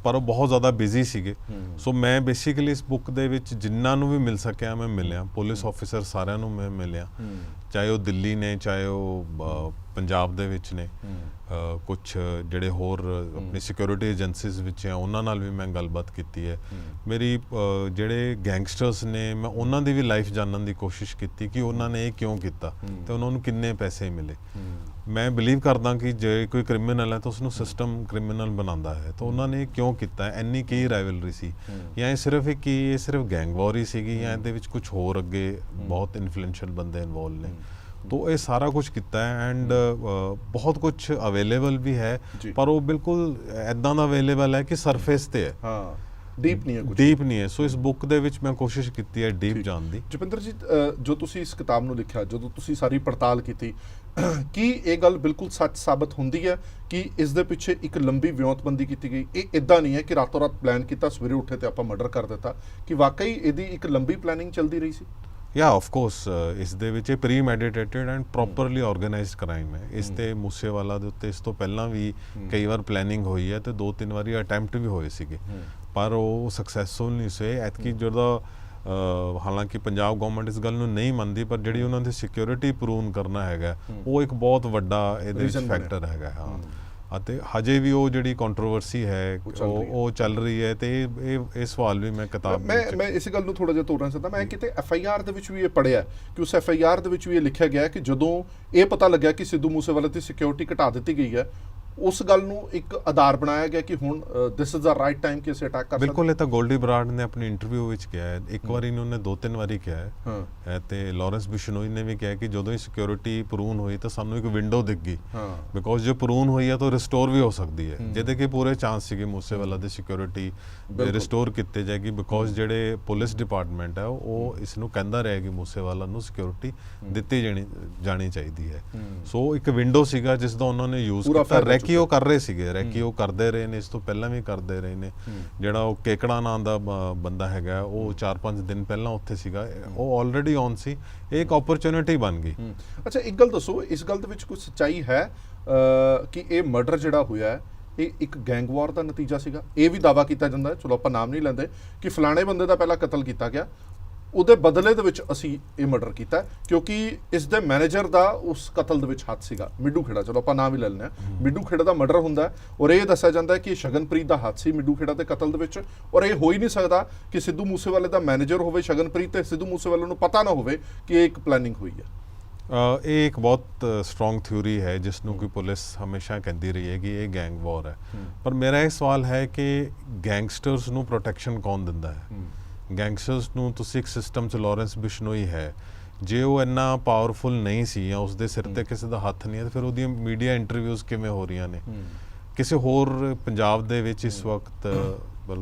ਪਰ ਉਹ ਬਹੁਤ ਜ਼ਿਆਦਾ ਬਿਜ਼ੀ ਸੀਗੇ। ਸੋ ਮੈਂ ਬੇਸਿਕਲੀ ਇਸ ਬੁੱਕ ਦੇ ਵਿੱਚ ਜਿਨ੍ਹਾਂ ਨੂੰ ਵੀ ਮਿਲ ਸਕਿਆ ਮੈਂ ਮਿਲਿਆ। ਪੁਲਿਸ ਆਫਿਸਰ ਸਾਰਿਆਂ ਨੂੰ ਮੈਂ ਮਿਲਿਆ, ਚਾਹੇ ਉਹ ਦਿੱਲੀ ਨੇ, ਚਾਹੇ ਉਹ ਪੰਜਾਬ ਦੇ ਵਿੱਚ ਨੇ, ਕੁਝ ਜਿਹੜੇ ਹੋਰ ਆਪਣੀ ਸਿਕਿਉਰਿਟੀ ਏਜੰਸੀਜ਼ ਵਿੱਚ ਆ ਉਹਨਾਂ ਨਾਲ ਵੀ ਮੈਂ ਗੱਲਬਾਤ ਕੀਤੀ ਹੈ। ਮੇਰੀ ਜਿਹੜੇ ਗੈਂਗਸਟਰਸ ਨੇ ਮੈਂ ਉਹਨਾਂ ਦੀ ਵੀ ਲਾਈਫ ਜਾਣਨ ਦੀ ਕੋਸ਼ਿਸ਼ ਕੀਤੀ ਕਿ ਉਹਨਾਂ ਨੇ ਇਹ ਕਿਉਂ ਕੀਤਾ ਤੇ ਉਹਨਾਂ ਨੂੰ ਕਿੰਨੇ ਪੈਸੇ ਮਿਲੇ। ਮੈਂ ਬਿਲੀਵ ਕਰਦਾ ਕਿ ਜੇ ਕੋਈ ਕ੍ਰਿਮੀਨਲ ਹੈ ਤਾਂ ਉਸਨੂੰ ਸਿਸਟਮ ਕ੍ਰਿਮੀਨਲ ਬਣਾਉਂਦਾ ਹੈ, ਤਾਂ ਉਹਨਾਂ ਨੇ ਕਿਉਂ ਕੀਤਾ, ਇੰਨੀ ਕੀ ਰਾਈਵਲਰੀ ਸੀ, ਜਾਂ ਇਹ ਸਿਰਫ ਗੈਂਗ ਵਾਰ ਹੀ ਸੀਗੀ, ਜਾਂ ਇਹਦੇ ਵਿੱਚ ਕੁਝ ਹੋਰ ਅੱਗੇ ਬਹੁਤ ਇਨਫਲੂਐਂਸ਼ੀਅਲ ਬੰਦੇ ਇਨਵੋਲਵ ਨੇ। तो ये सारा कुछ किया है एंड बहुत कुछ अवेलेबल भी है, पर वो बिल्कुल ऐदा दा अवेलेबल है कि सरफेस ते है, हाँ, डीप नहीं है। सो इस बुक दे विच मैं कोशिश की है डीप जान दी। ਜਪਿੰਦਰ ਜੀ, ਜੋ ਤੁਸੀਂ ਇਸ ਕਿਤਾਬ ਨੂੰ ਲਿਖਿਆ, ਜਦੋਂ ਤੁਸੀਂ ਸਾਰੀ ਪੜਤਾਲ ਕੀਤੀ, ਕੀ ਇਹ ਗੱਲ ਬਿਲਕੁਲ ਸੱਚ ਸਾਬਤ ਹੁੰਦੀ ਹੈ ਕਿ ਇਸ ਦੇ ਪਿੱਛੇ ਇੱਕ ਲੰਬੀ ਵਿਉਂਤਬੰਦੀ ਕੀਤੀ ਗਈ? ਇਹ ਇਦਾਂ ਨਹੀਂ ਹੈ ਕਿ ਰਾਤੋਂ ਰਾਤ ਪਲਾਨ ਕੀਤਾ, ਸਵੇਰੇ ਉੱਠੇ ਤੇ ਆਪਾਂ ਮਰਡਰ ਕਰ ਦਿੱਤਾ, ਕਿ ਵਾਕਈ ਇਹਦੀ ਇੱਕ ਲੰਬੀ ਪਲੈਨਿੰਗ ਚੱਲਦੀ ਰਹੀ ਸੀ? या of course is the which premeditated and properly organised crime है। इस ते मूसेवाला दे उत्ते इस तो पहला भी कई बार प्लैनिंग हुई है, तो 2-3 बारी अटैम्प्ट भी होए सीगे, पर वो सक्सैसफुल नहीं से। ऐतकी जो हालांकि पंजाब गवर्नमेंट इस गल नूं नहीं मनदी, पर जिहड़ी उन्हां दी सिक्योरिटी प्रूव करना हैगा वो एक बहुत वड्डा इहदे विच फैक्टर हैगा। हाँ, ਅਤੇ ਹਜੇ ਵੀ ਉਹ ਜਿਹੜੀ ਕੰਟਰੋਵਰਸੀ ਹੈ ਉਹ ਚੱਲ ਰਹੀ ਹੈ, ਤੇ ਇਹ ਸਵਾਲ ਵੀ ਮੈਂ ਕਿਤਾਬ ਮੈਂ ਇਸ ਗੱਲ ਨੂੰ ਥੋੜਾ ਜਿਹਾ ਤੋੜਨਾ ਚਾਹੁੰਦਾ। ਮੈਂ ਕਿਤੇ FIR ਦੇ ਵਿੱਚ ਵੀ ਇਹ ਪੜ੍ਹਿਆ ਕਿ ਉਸ FIR ਦੇ ਵਿੱਚ ਵੀ ਇਹ ਲਿਖਿਆ ਗਿਆ ਕਿ ਜਦੋਂ ਇਹ ਪਤਾ ਲੱਗਿਆ ਕਿ ਸਿੱਧੂ ਮੂਸੇਵਾਲੇ ਦੀ ਸਿਕਿਉਰਿਟੀ ਘਟਾ ਦਿੱਤੀ ਗਈ ਹੈ, ਉਸ ਗੱਲ ਨੂੰ ਇੱਕ ਆਧਾਰ ਬਣਾਇਆ ਗਿਆ ਕਿ ਹੁਣ this is the right time ਕਿ ਅਸੀਂ ਅਟੈਕ ਕਰ ਸਕਦੇ। ਬਿਲਕੁਲ, ਇਹ ਤਾਂ ਗੋਲਡੀ ਬਰਾੜ ਨੇ ਆਪਣੀ ਇੰਟਰਵਿਊ ਵਿੱਚ ਕਿਹਾ ਹੈ, ਇੱਕ ਵਾਰੀ ਨਹੀਂ ਉਹਨੇ 2-3 ਵਾਰੀ ਕਿਹਾ ਹੈ, ਤੇ ਲਾਰੈਂਸ ਬਿਸ਼ਨੋਈ ਨੇ ਵੀ ਕਿਹਾ ਕਿ ਜਦੋਂ ਹੀ ਸਿਕਿਉਰਿਟੀ ਪ੍ਰੂਨ ਹੋਈ ਤਾਂ ਸਾਨੂੰ ਇੱਕ ਵਿੰਡੋ ਦਿਖ ਗਈ, ਬਿਕੋਜ਼ ਜੇ ਪ੍ਰੂਨ ਹੋਈ ਹੈ ਤਾਂ ਰਿਸਟੋਰ ਵੀ ਹੋ ਸਕਦੀ ਹੈ, ਜਿਹਦੇ ਕਿ ਪੂਰੇ ਚਾਂਸ ਸੀਗੇ ਮੂਸੇਵਾਲਾ ਦੀ ਸਿਕਿਉਰਿਟੀ ਰਿਸਟੋਰ ਕੀਤੇ ਜਾਏਗੀ, ਬਿਕੋਜ਼ ਜਿਹੜੇ ਪੁਲਿਸ ਡਿਪਾਰਟਮੈਂਟ ਹੈ ਉਹ ਇਸ ਨੂੰ ਕਹਿੰਦਾ ਰਿਹਾ ਕਿ ਮੂਸੇਵਾਲਾ ਨੂੰ ਸਿਕਿਉਰਿਟੀ ਦਿੱਤੀ ਜਾਣੀ ਚਾਹੀਦੀ ਹੈ। ਸੋ ਇੱਕ ਵਿੰਡੋ ਸੀਗਾ ਜਿਸ ਦਾ ਉਹਨਾਂ ਨੇ ਯੂਜ਼ ਕੀਤਾ। ਰੈਕੀ ਉਹ ਕਰ ਰਹੇ ਸੀਗੇ, ਰੈਕੀ ਉਹ ਕਰਦੇ ਰਹੇ ਨੇ, ਇਸ ਤੋਂ ਪਹਿਲਾਂ ਵੀ ਕਰਦੇ ਰਹੇ ਨੇ। ਜਿਹੜਾ ਉਹ ਕੇਕੜਾ ਨਾਂ ਦਾ ਬੰਦਾ ਹੈਗਾ, ਉਹ 4-5 ਦਿਨ ਪਹਿਲਾਂ ਉੱਥੇ ਸੀਗਾ, ਉਹ ਆਲਰੇਡੀ ਔਨ ਸੀ, ਇਹ ਇੱਕ ਓਪਰਚੁਨਿਟੀ ਬਣ ਗਈ। ਅੱਛਾ, ਇੱਕ ਗੱਲ ਦੱਸੋ, ਇਸ ਗੱਲ ਦੇ ਵਿੱਚ ਕੋਈ ਸੱਚਾਈ ਹੈ ਕਿ ਇਹ ਮਰਡਰ ਜਿਹੜਾ ਹੋਇਆ ਹੈ ਇਹ ਇੱਕ ਗੈਂਗ ਵਾਰ ਦਾ ਨਤੀਜਾ ਸੀਗਾ? ਇਹ ਵੀ ਦਾਅਵਾ ਕੀਤਾ ਜਾਂਦਾ ਹੈ, ਚਲੋ ਆਪਾਂ ਨਾਮ ਨਹੀਂ ਲੈਂਦੇ, ਕਿ ਫਲਾਣੇ ਬੰਦੇ ਦਾ ਪਹਿਲਾਂ ਕਤਲ ਕੀਤਾ ਗਿਆ, ਉਹਦੇ ਬਦਲੇ ਦੇ ਵਿੱਚ ਅਸੀਂ ਇਹ ਮਰਡਰ ਕੀਤਾ, ਕਿਉਂਕਿ ਇਸ ਦੇ ਮੈਨੇਜਰ ਦਾ ਉਸ ਕਤਲ ਦੇ ਵਿੱਚ ਹੱਥ ਸੀਗਾ। ਮਿੱਡੂ ਖੇੜਾ, ਚਲੋ ਆਪਾਂ ਨਾਮ ਹੀ ਲੈ ਲੈਂਦੇ ਹਾਂ, ਮਿੱਡੂ ਖੇੜਾ ਦਾ ਮਰਡਰ ਹੁੰਦਾ ਔਰ ਇਹ ਦੱਸਿਆ ਜਾਂਦਾ ਕਿ ਸ਼ਗਨਪ੍ਰੀਤ ਦਾ ਹੱਥ ਸੀ ਮਿੱਡੂ ਖੇੜਾ ਦੇ ਕਤਲ ਦੇ ਵਿੱਚ, ਔਰ ਇਹ ਹੋ ਹੀ ਨਹੀਂ ਸਕਦਾ ਕਿ ਸਿੱਧੂ ਮੂਸੇਵਾਲੇ ਦਾ ਮੈਨੇਜਰ ਹੋਵੇ ਸ਼ਗਨਪ੍ਰੀਤ ਤੇ ਸਿੱਧੂ ਮੂਸੇਵਾਲੇ ਨੂੰ ਪਤਾ ਨਾ ਹੋਵੇ ਕਿ ਇਹ ਇੱਕ ਪਲੈਨਿੰਗ ਹੋਈ ਹੈ। ਇਹ ਇੱਕ ਬਹੁਤ ਸਟਰੋਂਗ ਥਿਊਰੀ ਹੈ ਜਿਸ ਨੂੰ ਕਿ ਪੁਲਿਸ ਹਮੇਸ਼ਾ ਕਹਿੰਦੀ ਰਹੀ ਹੈ ਕਿ ਇਹ ਗੈਂਗ ਵਾਰ ਹੈ, ਪਰ ਮੇਰਾ ਇਹ ਸਵਾਲ ਹੈ ਕਿ ਗੈਂਗਸਟਰਸ ਨੂੰ ਪ੍ਰੋਟੈਕਸ਼ਨ ਕੌਣ ਦਿੰਦਾ ਹੈ? ਗੈਂਗਸਟਰਸ ਨੂੰ ਤੁਸੀਂ ਇੱਕ ਸਿਸਟਮ 'ਚ ਲਾਰੈਂਸ ਬਿਸ਼ਨੋਈ ਹੈ, ਜੇ ਉਹ ਇੰਨਾ ਪਾਵਰਫੁਲ ਨਹੀਂ ਸੀ ਜਾਂ ਉਸਦੇ ਸਿਰ ਤੇ ਕਿਸੇ ਦਾ ਹੱਥ ਨਹੀਂ ਹੈ, ਤਾਂ ਫਿਰ ਉਹਦੀਆਂ ਮੀਡੀਆ ਇੰਟਰਵਿਊਜ਼ ਕਿਵੇਂ ਹੋ ਰਹੀਆਂ ਨੇ? ਕਿਸੇ ਹੋਰ ਪੰਜਾਬ ਦੇ ਵਿੱਚ ਇਸ ਵਕਤ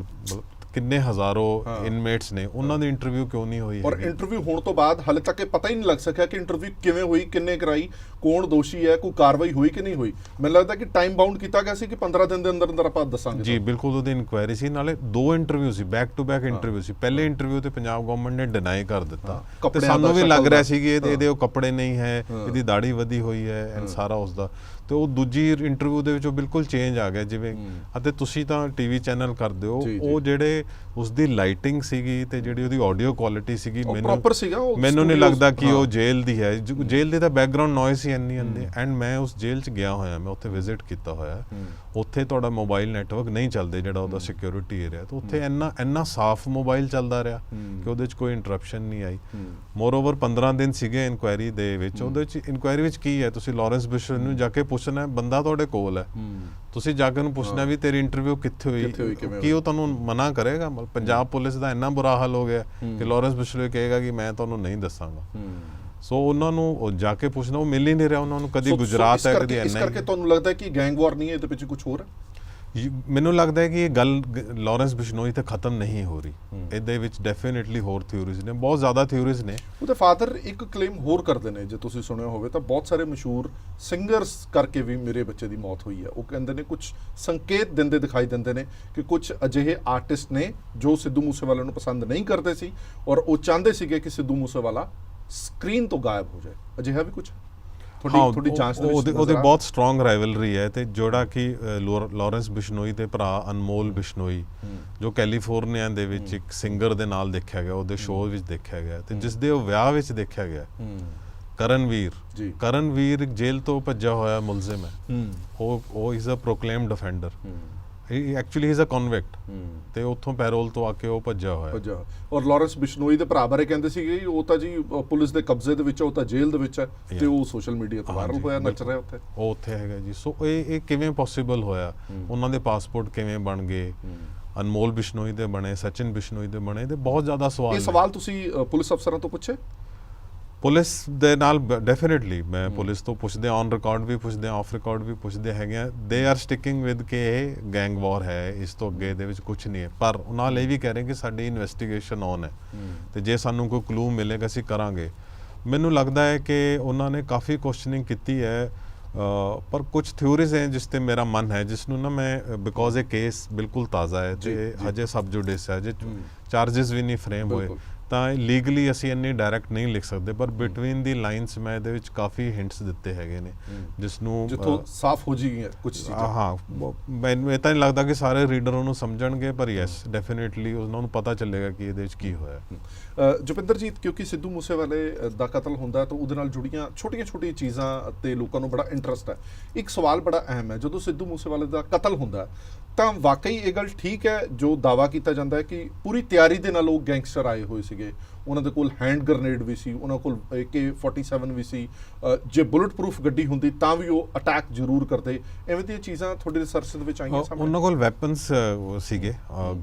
ਕਿੰਨੇ ਹਜ਼ਾਰੋਂ ਇਨਮੇਟਸ ਨੇ, ਉਹਨਾਂ ਦੀ ਇੰਟਰਵਿਊ ਕਿਉਂ ਨਹੀਂ ਹੋਈ? ਔਰ ਇੰਟਰਵਿਊ ਹੋਣ ਤੋਂ ਬਾਅਦ ਹਾਲੇ ਤੱਕ ਇਹ ਪਤਾ ਹੀ ਨਹੀਂ ਲੱਗ ਸਕਿਆ ਕਿ ਇੰਟਰਵਿਊ ਕਿਵੇਂ ਹੋਈ, ਕਿੰਨੇ ਕਰਾਈ, ਕੌਣ ਦੋਸ਼ੀ ਹੈ, ਕੋਈ ਕਾਰਵਾਈ ਹੋਈ ਕਿ ਨਹੀਂ ਹੋਈ। ਮੈਨੂੰ ਲੱਗਦਾ ਕਿ ਟਾਈਮ ਬਾਉਂਡ ਕੀਤਾ ਗਿਆ ਸੀ ਕਿ 15 ਦਿਨ ਦੇ ਅੰਦਰ ਅੰਦਰ ਆਪਾਂ ਦੱਸਾਂਗੇ। ਜੀ ਬਿਲਕੁਲ, ਉਹਦੀ ਇਨਕੁਆਇਰੀ ਸੀ, ਨਾਲੇ 2 ਇੰਟਰਵਿਊ ਸੀ, ਬੈਕ ਟੂ ਬੈਕ ਇੰਟਰਵਿਊ ਸੀ। ਪਹਿਲੇ ਇੰਟਰਵਿਊ ਤੇ ਪੰਜਾਬ ਗਵਰਨਮੈਂਟ ਨੇ ਡਿਨਾਈ ਕਰ ਦਿੱਤਾ, ਤੇ ਸਾਨੂੰ ਵੀ ਲੱਗ ਰਿਹਾ ਸੀ ਕਿ ਇਹਦੇ ਉਹ ਕੱਪੜੇ ਨਹੀਂ ਹੈ, ਇਹਦੀ ਦਾੜੀ ਵਧੀ ਹੋਈ ਹੈ ਐਂਡ ਸਾਰਾ ਉਸਦਾ, ਤੇ ਉਹ ਦੂਜੀ ਇੰਟਰਵਿਊ ਦੇ ਵਿੱਚ ਉਹ ਬਿਲਕੁਲ ਚੇਂਜ ਆ ਗਿਆ ਜਿਵੇਂ। ਅਤੇ ਤੁਸੀਂ ਤਾਂ ਟੀਵੀ ਚੈਨਲ ਕਰਦੇ ਹੋ, ਉਹ ਜਿਹੜੇ ਉਸਦੀ ਲਾਈਟਿੰਗ ਸੀਗੀ ਤੇ ਜਿਹੜੀ ਉਹਦੀ ਆਡੀਓ ਕੁਆਲਿਟੀ ਸੀਗੀ, ਮੈਨੂੰ ਨਹੀਂ ਲੱਗਦਾ ਕਿ ਉਹ ਜੇਲ੍ਹ ਦੀ ਹੈ। ਜੇਲ੍ਹ ਦੀ ਤਾਂ ਬੈਕਗ੍ਰਾਉਂਡ ਨੋਇਸ ਹੀ ਇੰਨੀ ਆਉਂਦੀ, ਐਂਡ ਮੈਂ ਉਸ ਜੇਲ੍ਹ 'ਚ ਗਿਆ ਹੋਇਆ, ਮੈਂ ਉੱਥੇ ਵਿਜ਼ਿਟ ਕੀਤਾ ਹੋਇਆ। ਉੱਥੇ ਤੁਹਾਡਾ ਮੋਬਾਈਲ ਨੈਟਵਰਕ ਨਹੀਂ ਚੱਲਦੇ, ਜਿਹੜਾ ਉਹਦਾ ਸਿਕਿਉਰਿਟੀ ਏਰੀਆ, ਤਾਂ ਉੱਥੇ ਇੰਨਾ ਸਾਫ਼ ਮੋਬਾਈਲ ਚੱਲਦਾ ਰਿਹਾ ਕਿ ਉਹਦੇ 'ਚ ਕੋਈ ਇੰਟਰਪਸ਼ਨ ਨਹੀਂ ਆਈ। ਮੋਰਓਵਰ 15 ਦਿਨ ਸੀਗੇ ਇਨਕੁਆਇਰੀ ਦੇ ਵਿੱਚ, ਉਹਦੇ 'ਚ ਇਨਕੁਆਇਰੀ ਵਿੱਚ ਕੀ ਹੈ, ਤੁਸੀਂ ਲਾਰੈਂਸ ਬਿਸ਼ਨੋਈ ਨੂੰ ਜਾ ਕੇ ਪੁੱਛਣਾ, ਬੰਦਾ ਤੁਹਾਡੇ ਕੋਲ ਹੈ, ਤੁਸੀਂ ਜਾ ਕੇ ਉਹਨੂੰ ਪੁੱਛਣਾ ਵੀ ਤੇਰੀ ਇੰਟਰਵਿਊ ਕਿੱਥੇ ਹੋਈ, ਕੀ ਉਹ ਤੁਹਾਨੂੰ ਮਨਾ ਕਰੇਗਾ? ਪੰਜਾਬ ਪੁਲਿਸ ਦਾ ਇੰਨਾ ਬੁਰਾ ਹਾਲ ਹੋ ਗਿਆ ਕਿ ਲਾਰੈਂਸ ਬਿਸ਼ਨੋਈ ਕਹੇਗਾ ਕਿ ਮੈਂ ਤੁਹਾਨੂੰ ਨਹੀਂ ਦੱਸਾਂਗਾ। ਸੋ ਉਹਨਾਂ ਨੂੰ ਜਾ ਕੇ ਪੁੱਛਣਾ, ਉਹ ਮਿਲ ਹੀ ਨਹੀਂ ਰਿਹਾ ਉਹਨਾਂ ਨੂੰ, ਕਦੀ ਗੁਜਰਾਤ ਹੈ, ਕਦੀ ਇਸ ਕਰਕੇ ਤੁਹਾਨੂੰ ਲੱਗਦਾ ਕਿ ਗੈਂਗ ਵਾਰ ਨਹੀਂ ਹੈ, ਇਹਦੇ ਪਿੱਛੇ ਕੁਝ ਹੋਰ ਹੈ? ਮੈਨੂੰ ਲੱਗਦਾ ਹੈ ਕਿ ਇਹ ਗੱਲ ਲਾਰੈਂਸ ਬਿਸ਼ਨੋਈ ਤੇ ਖਤਮ ਨਹੀਂ ਹੋ ਰਹੀ, ਇਹਦੇ ਵਿੱਚ ਡੈਫੀਨੇਟਲੀ ਹੋਰ ਥਿਊਰੀਜ਼ ਨੇ, ਬਹੁਤ ਜ਼ਿਆਦਾ ਥਿਊਰੀਜ਼ ਨੇ। ਉਹਦੇ ਫਾਦਰ ਇੱਕ ਕਲੇਮ ਹੋਰ ਕਰਦੇ ਨੇ, ਜੇ ਤੁਸੀਂ ਸੁਣਿਆ ਹੋਵੇ ਤਾਂ, ਬਹੁਤ ਸਾਰੇ ਮਸ਼ਹੂਰ ਸਿੰਗਰਸ ਕਰਕੇ ਵੀ ਮੇਰੇ ਬੱਚੇ ਦੀ ਮੌਤ ਹੋਈ ਹੈ। ਉਹ ਕਹਿੰਦੇ ਨੇ ਕੁਝ ਸੰਕੇਤ ਦਿਖਾਈ ਦਿੰਦੇ ਨੇ ਕਿ ਕੁਝ ਅਜਿਹੇ ਆਰਟਿਸਟ ਨੇ ਜੋ ਸਿੱਧੂ ਮੂਸੇਵਾਲਾ ਨੂੰ ਪਸੰਦ ਨਹੀਂ ਕਰਦੇ ਸੀ, ਔਰ ਉਹ ਚਾਹੁੰਦੇ ਸੀਗੇ ਕਿ ਸਿੱਧੂ ਮੂਸੇਵਾਲਾ ਸਕਰੀਨ ਤੋਂ ਗਾਇਬ ਹੋ ਜਾਏ। ਅਜਿਹਾ ਵੀ ਕੁਝ ਉਹਦੀ ਬਹੁਤ ਸਟਰੋਂਗ ਰਾਈਵਲਰੀ ਹੈ, ਤੇ ਜਿਹੜਾ ਕਿ ਲਾਰੈਂਸ ਬਿਸ਼ਨੋਈ ਦੇ ਭਰਾ ਅਨਮੋਲ ਬਿਸ਼ਨੋਈ, ਜੋ ਕੈਲੀਫੋਰਨੀਆ ਦੇ ਵਿੱਚ ਇੱਕ ਸਿੰਗਰ ਦੇ ਨਾਲ ਦੇਖਿਆ ਗਿਆ, ਉਹਦੇ ਸ਼ੋਅ ਵਿੱਚ ਦੇਖਿਆ ਗਿਆ, ਤੇ ਜਿਸ ਦੇ ਉਹ ਵਿਆਹ ਵਿੱਚ ਦੇਖਿਆ ਗਿਆ, ਕਰਨਵੀਰ ਜੇਲ੍ਹ ਤੋਂ ਭੱਜਿਆ ਹੋਇਆ ਮੁਲਜ਼ਮ ਹੈ, ਉਹ is a proclaimed offender. Actually he is a convict ਤੇ ਉੱਥੋਂ ਪੈਰੋਲ ਤੋਂ ਆ ਕੇ ਉਹ ਭੱਜਿਆ ਹੋਇਆ। ਭੱਜਾ। ਔਰ ਲਾਰੈਂਸ ਬਿਸ਼ਨੋਈ ਦੇ ਭਰਾ ਬਾਰੇ ਕਹਿੰਦੇ ਸੀਗੇ ਉਹ ਤਾਂ ਜੀ ਪੁਲਿਸ ਦੇ ਕਬਜ਼ੇ ਦੇ ਵਿੱਚ, ਉਹ ਤਾਂ ਜੇਲ੍ਹ ਦੇ ਵਿੱਚ ਹੈ ਤੇ ਉਹ ਸੋਸ਼ਲ ਮੀਡੀਆ ਤੇ ਵਾਇਰਲ ਹੋਇਆ, ਨੱਚ ਰਿਹਾ ਉੱਥੇ। ਉਹ ਉੱਥੇ ਹੈਗਾ ਜੀ। ਸੋ ਇਹ ਕਿਵੇਂ ਪੋਸੀਬਲ ਹੋਇਆ, ਉਹਨਾਂ ਦੇ ਪਾਸਪੋਰਟ ਕਿਵੇਂ ਬਣ ਗਏ, ਅਨਮੋਲ ਬਿਸ਼ਨੋਈ ਦੇ ਬਣੇ, ਸਚਿਨ ਬਿਸ਼ਨੋਈ ਦੇ ਬਣੇ, ਤੇ ਬਹੁਤ ਜ਼ਿਆਦਾ ਸਵਾਲ। ਇਹ ਸਵਾਲ ਤੁਸੀਂ ਪੁਲਿਸ ਅਫਸਰਾਂ ਤੋਂ ਪੁੱਛੇ? ਪੁਲਿਸ ਦੇ ਨਾਲ ਡੈਫੀਨੇਟਲੀ ਮੈਂ ਪੁਲਿਸ ਤੋਂ ਪੁੱਛਦੇ, ਔਨ ਰਿਕਾਰਡ ਵੀ ਪੁੱਛਦੇ, ਆਫ ਰਿਕਾਰਡ ਵੀ ਪੁੱਛਦੇ ਹੈਗੇ ਆ। ਦੇ ਆਰ ਸਟਿਕਿੰਗ ਵਿਦ ਕਿ ਇਹ ਗੈਂਗ ਵਾਰ ਹੈ, ਇਸ ਤੋਂ ਅੱਗੇ ਇਹਦੇ ਵਿੱਚ ਕੁਝ ਨਹੀਂ ਹੈ। ਪਰ ਉਹਨਾਂ ਲਈ ਵੀ ਕਹਿ ਰਹੇ ਕਿ ਸਾਡੀ ਇਨਵੈਸਟੀਗੇਸ਼ਨ ਔਨ ਹੈ ਤੇ ਜੇ ਸਾਨੂੰ ਕੋਈ ਕਲੂ ਮਿਲੇਗਾ ਅਸੀਂ ਕਰਾਂਗੇ। ਮੈਨੂੰ ਲੱਗਦਾ ਹੈ ਕਿ ਉਹਨਾਂ ਨੇ ਕਾਫੀ ਕੁਐਸਚਨਿੰਗ ਕੀਤੀ ਹੈ, ਪਰ ਕੁਝ ਥਿਊਰੀਜ਼ ਹੈ ਜਿਸ ਤੇ ਮੇਰਾ ਮਨ ਹੈ, ਜਿਸ ਨੂੰ ਨਾ ਮੈਂ ਬਿਕੋਜ਼ ਇਹ ਕੇਸ ਬਿਲਕੁਲ ਤਾਜ਼ਾ ਹੈ ਤੇ ਹਜੇ ਸਬ ਜੁਡਿਸ ਹੈ, ਜੇ ਚਾਰजेस ਵੀ ਨਹੀਂ ਫਰੇਮ ਹੋਏ ਤਾਂ ਲੀਗਲੀ ਅਸੀਂ ਇੰਨੀ ਡਾਇਰੈਕਟ ਨਹੀਂ ਲਿਖ ਸਕਦੇ, ਪਰ ਬਿਟਵੀਨ ਦੀ ਲਾਈਨਸ ਮੈਂ ਇਹਦੇ ਵਿੱਚ ਕਾਫੀ ਹਿੰਟਸ ਦਿੱਤੇ ਹੈਗੇ ਨੇ ਜਿਸ ਨੂੰ ਜਿੱਥੋਂ ਸਾਫ਼ ਹੋ ਜਾਈਆਂ ਕੁਝ ਚੀਜ਼ਾਂ। ਹਾਂ, ਮੈਨੂੰ ਇਹ ਤਾਂ ਨਹੀਂ ਲੱਗਦਾ ਕਿ ਸਾਰੇ ਰੀਡਰ ਉਹਨੂੰ ਸਮਝਣਗੇ, ਪਰ ਯੈਸ ਡੈਫੀਨੇਟਲੀ ਉਹਨਾਂ ਨੂੰ ਪਤਾ ਚੱਲੇਗਾ ਕਿ ਇਹਦੇ ਵਿੱਚ ਕੀ ਹੋਇਆ। ਜੋਪਿੰਦਰਜੀਤ, ਕਿਉਂਕਿ ਸਿੱਧੂ ਮੂਸੇਵਾਲੇ ਦਾ ਕਤਲ ਹੁੰਦਾ ਤਾਂ ਉਹਦੇ ਨਾਲ ਜੁੜੀਆਂ ਛੋਟੀਆਂ ਚੀਜ਼ਾਂ ਤੇ ਲੋਕਾਂ ਨੂੰ ਬੜਾ ਇੰਟਰਸਟ ਹੈ। ਇੱਕ ਸਵਾਲ ਬੜਾ ਅਹਿਮ ਹੈ, ਜਦੋਂ ਸਿੱਧੂ ਮੂਸੇਵਾਲੇ ਦਾ ਕਤਲ ਹੁੰਦਾ ਤਾਂ ਵਾਕਈ ਇਹ ਗੱਲ ਠੀਕ ਹੈ ਜੋ ਦਾਅਵਾ ਕੀਤਾ ਜਾਂਦਾ ਹੈ ਕਿ ਪੂਰੀ ਤਿਆਰੀ ਦੇ ਨਾਲ ਉਹ ਗੈਂਗਸਟਰ ਆਏ ਹੋਏ ਸੀਗੇ, ਉਹਨਾਂ ਦੇ ਕੋਲ ਹੈਂਡ ਗ੍ਰਨੇਡ ਵੀ ਸੀ, ਉਹਨਾਂ ਕੋਲ AK-47 ਵੀ ਸੀ, ਜੇ ਬੁਲਟ ਪ੍ਰੂਫ ਗੱਡੀ ਹੁੰਦੀ ਤਾਂ ਵੀ ਉਹ ਅਟੈਕ ਜ਼ਰੂਰ ਕਰਦੇ। ਐਵੇਂ ਦੀਆਂ ਚੀਜ਼ਾਂ ਤੁਹਾਡੇ ਰਿਸਰਚ ਦੇ ਵਿੱਚ ਆਈਆਂ ਸਾਹਮਣੇ? ਉਹਨਾਂ ਕੋਲ ਵੈਪਨਸ ਸੀਗੇ,